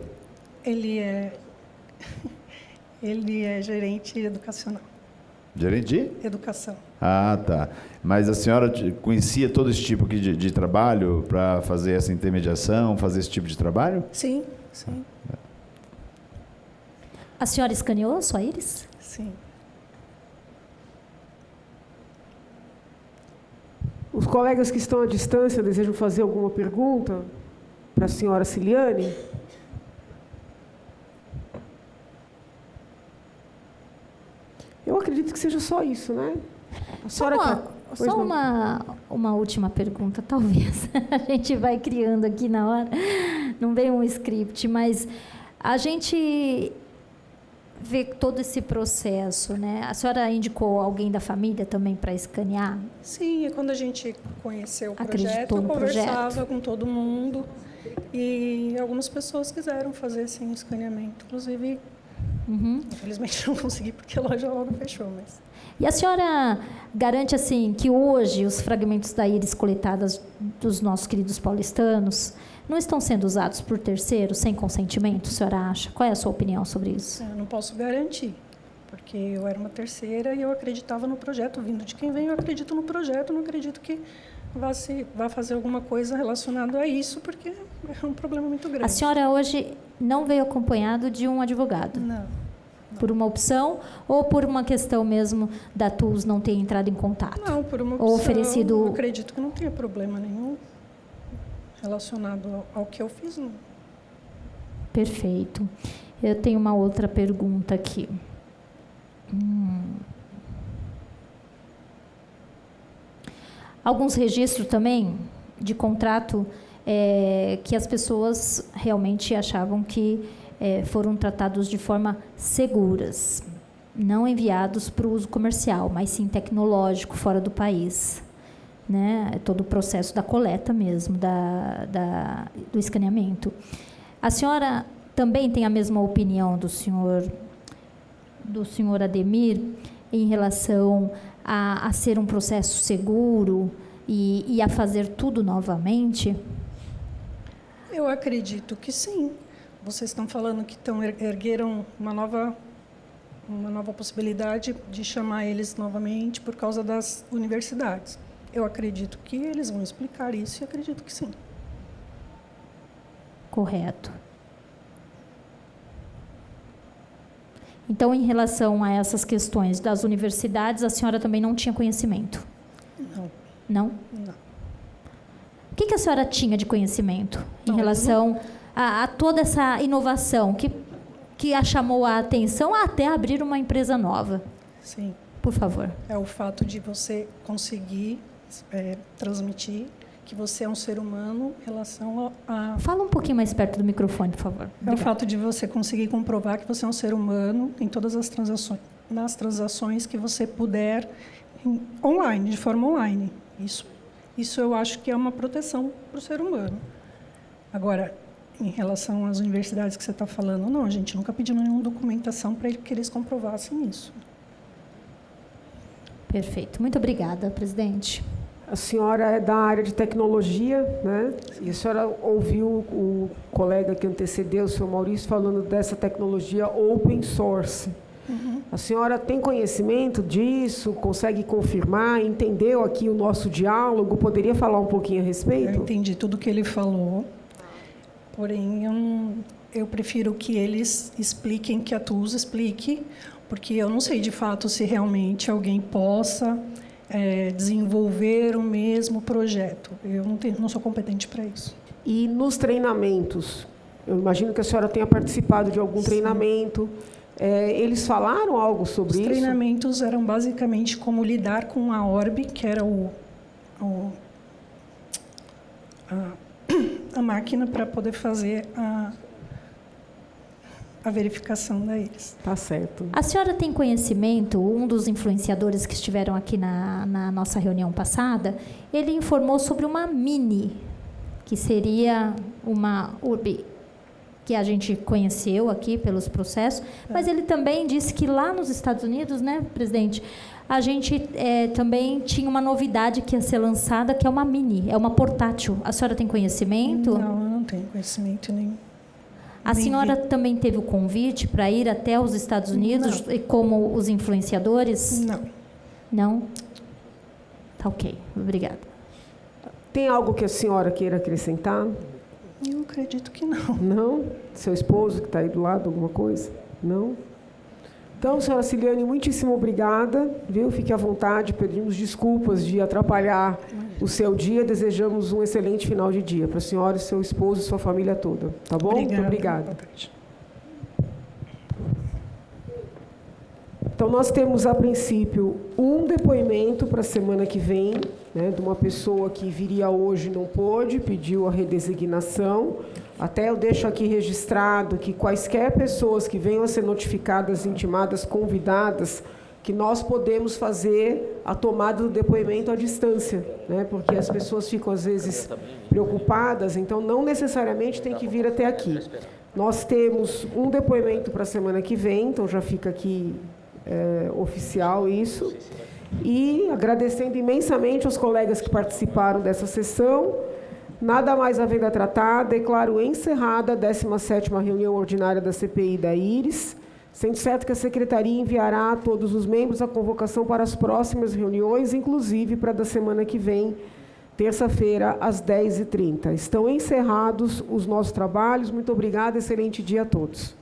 Ele é gerente educacional. Gerente de? Educação. Ah, tá. Mas a senhora conhecia todo esse tipo de trabalho para fazer essa intermediação, fazer esse tipo de trabalho? Sim, sim. A senhora escaneou a sua íris? Sim. Os colegas que estão à distância desejam fazer alguma pergunta para a senhora Ciliane? Eu acredito que seja só isso, né? Só uma última pergunta, talvez. A gente vai criando aqui na hora. Não vem um script, mas a gente vê todo esse processo, né? A senhora indicou alguém da família também para escanear? Sim, e quando a gente conheceu o projeto, Acreditou eu no conversava projeto. com todo mundo e algumas pessoas quiseram fazer sim, o escaneamento. Inclusive, infelizmente não consegui porque a loja logo fechou, mas... E a senhora garante assim que hoje os fragmentos da íris coletados dos nossos queridos paulistanos não estão sendo usados por terceiros sem consentimento, a senhora acha? Qual é a sua opinião sobre isso? Eu não posso garantir, porque eu era uma terceira e eu acreditava no projeto. Vindo de quem vem, eu acredito no projeto, não acredito que vá fazer alguma coisa relacionada a isso, porque é um problema muito grande. A senhora hoje não veio acompanhado de um advogado? Não. Por uma opção ou por uma questão mesmo da TUS não ter entrado em contato? Não, por uma opção. Ou oferecido... Eu acredito que não tenha problema nenhum relacionado ao que eu fiz, não. Perfeito. Eu tenho uma outra pergunta aqui. Alguns registros também de contrato que as pessoas realmente achavam que foram tratados de forma seguras, não enviados para o uso comercial, mas sim tecnológico, fora do país. Né? Todo o processo da coleta mesmo, do escaneamento. A senhora também tem a mesma opinião do senhor Ademir em relação a ser um processo seguro e a fazer tudo novamente? Eu acredito que sim. Vocês estão falando que ergueram uma nova possibilidade de chamar eles novamente por causa das universidades. Eu acredito que eles vão explicar isso e acredito que sim. Correto. Então, em relação a essas questões das universidades, a senhora também não tinha conhecimento? Não. Não? Não. O que a senhora tinha de conhecimento em relação a toda essa inovação que a chamou a atenção até abrir uma empresa nova? Sim. Por favor. É o fato de você conseguir transmitir que você é um ser humano em relação a... Fala um pouquinho mais perto do microfone, por favor. É o fato de você conseguir comprovar que você é um ser humano em todas as transações, nas transações que você puder online, de forma online. Isso eu acho que é uma proteção para o ser humano. Agora, em relação às universidades que você está falando, não, a gente nunca pediu nenhuma documentação para que eles comprovassem isso. Perfeito. Muito obrigada, presidente. A senhora é da área de tecnologia, né? E a senhora ouviu o colega que antecedeu, o senhor Maurício, falando dessa tecnologia open source. A senhora tem conhecimento disso? Consegue confirmar? Entendeu aqui o nosso diálogo? Poderia falar um pouquinho a respeito? Eu entendi tudo o que ele falou, porém eu prefiro que eles expliquem, que a TUS explique, porque eu não sei de fato se realmente alguém possa desenvolver o mesmo projeto. Eu não sou competente para isso. E nos treinamentos? Eu imagino que a senhora tenha participado de algum treinamento. Eles falaram algo sobre isso? Os treinamentos eram basicamente como lidar com a ORB, que era a máquina para poder fazer a verificação da íris. Tá certo. A senhora tem conhecimento, um dos influenciadores que estiveram aqui na nossa reunião passada, ele informou sobre uma mini, que seria uma URB, que a gente conheceu aqui pelos processos, mas ele também disse que lá nos Estados Unidos, né, presidente, a gente também tinha uma novidade que ia ser lançada, que é uma mini, é uma portátil. A senhora tem conhecimento? Não, eu não tenho conhecimento nenhum. A senhora também teve o convite para ir até os Estados Unidos, como os influenciadores? Não. Não? Tá ok, obrigada. Tem algo que a senhora queira acrescentar? Eu acredito que não. Não? Seu esposo que está aí do lado, alguma coisa? Não? Então, senhora Ciliane, muitíssimo obrigada, viu? Fique à vontade, pedimos desculpas de atrapalhar o seu dia, desejamos um excelente final de dia para a senhora, seu esposo e sua família toda, tá bom? Obrigada. Muito obrigada. Então, nós temos, a princípio, um depoimento para a semana que vem, né, de uma pessoa que viria hoje e não pôde, pediu a redesignação. Até eu deixo aqui registrado que quaisquer pessoas que venham a ser notificadas, intimadas, convidadas, que nós podemos fazer a tomada do depoimento à distância, né, porque as pessoas ficam, às vezes, preocupadas, então não necessariamente tem que vir até aqui. Nós temos um depoimento para a semana que vem, então já fica aqui oficial isso. E agradecendo imensamente aos colegas que participaram dessa sessão. Nada mais havendo a tratar, declaro encerrada a 17ª reunião ordinária da CPI da Íris, sendo certo que a Secretaria enviará a todos os membros a convocação para as próximas reuniões, inclusive para a da semana que vem, terça-feira, às 10h30. Estão encerrados os nossos trabalhos. Muito obrigada, excelente dia a todos.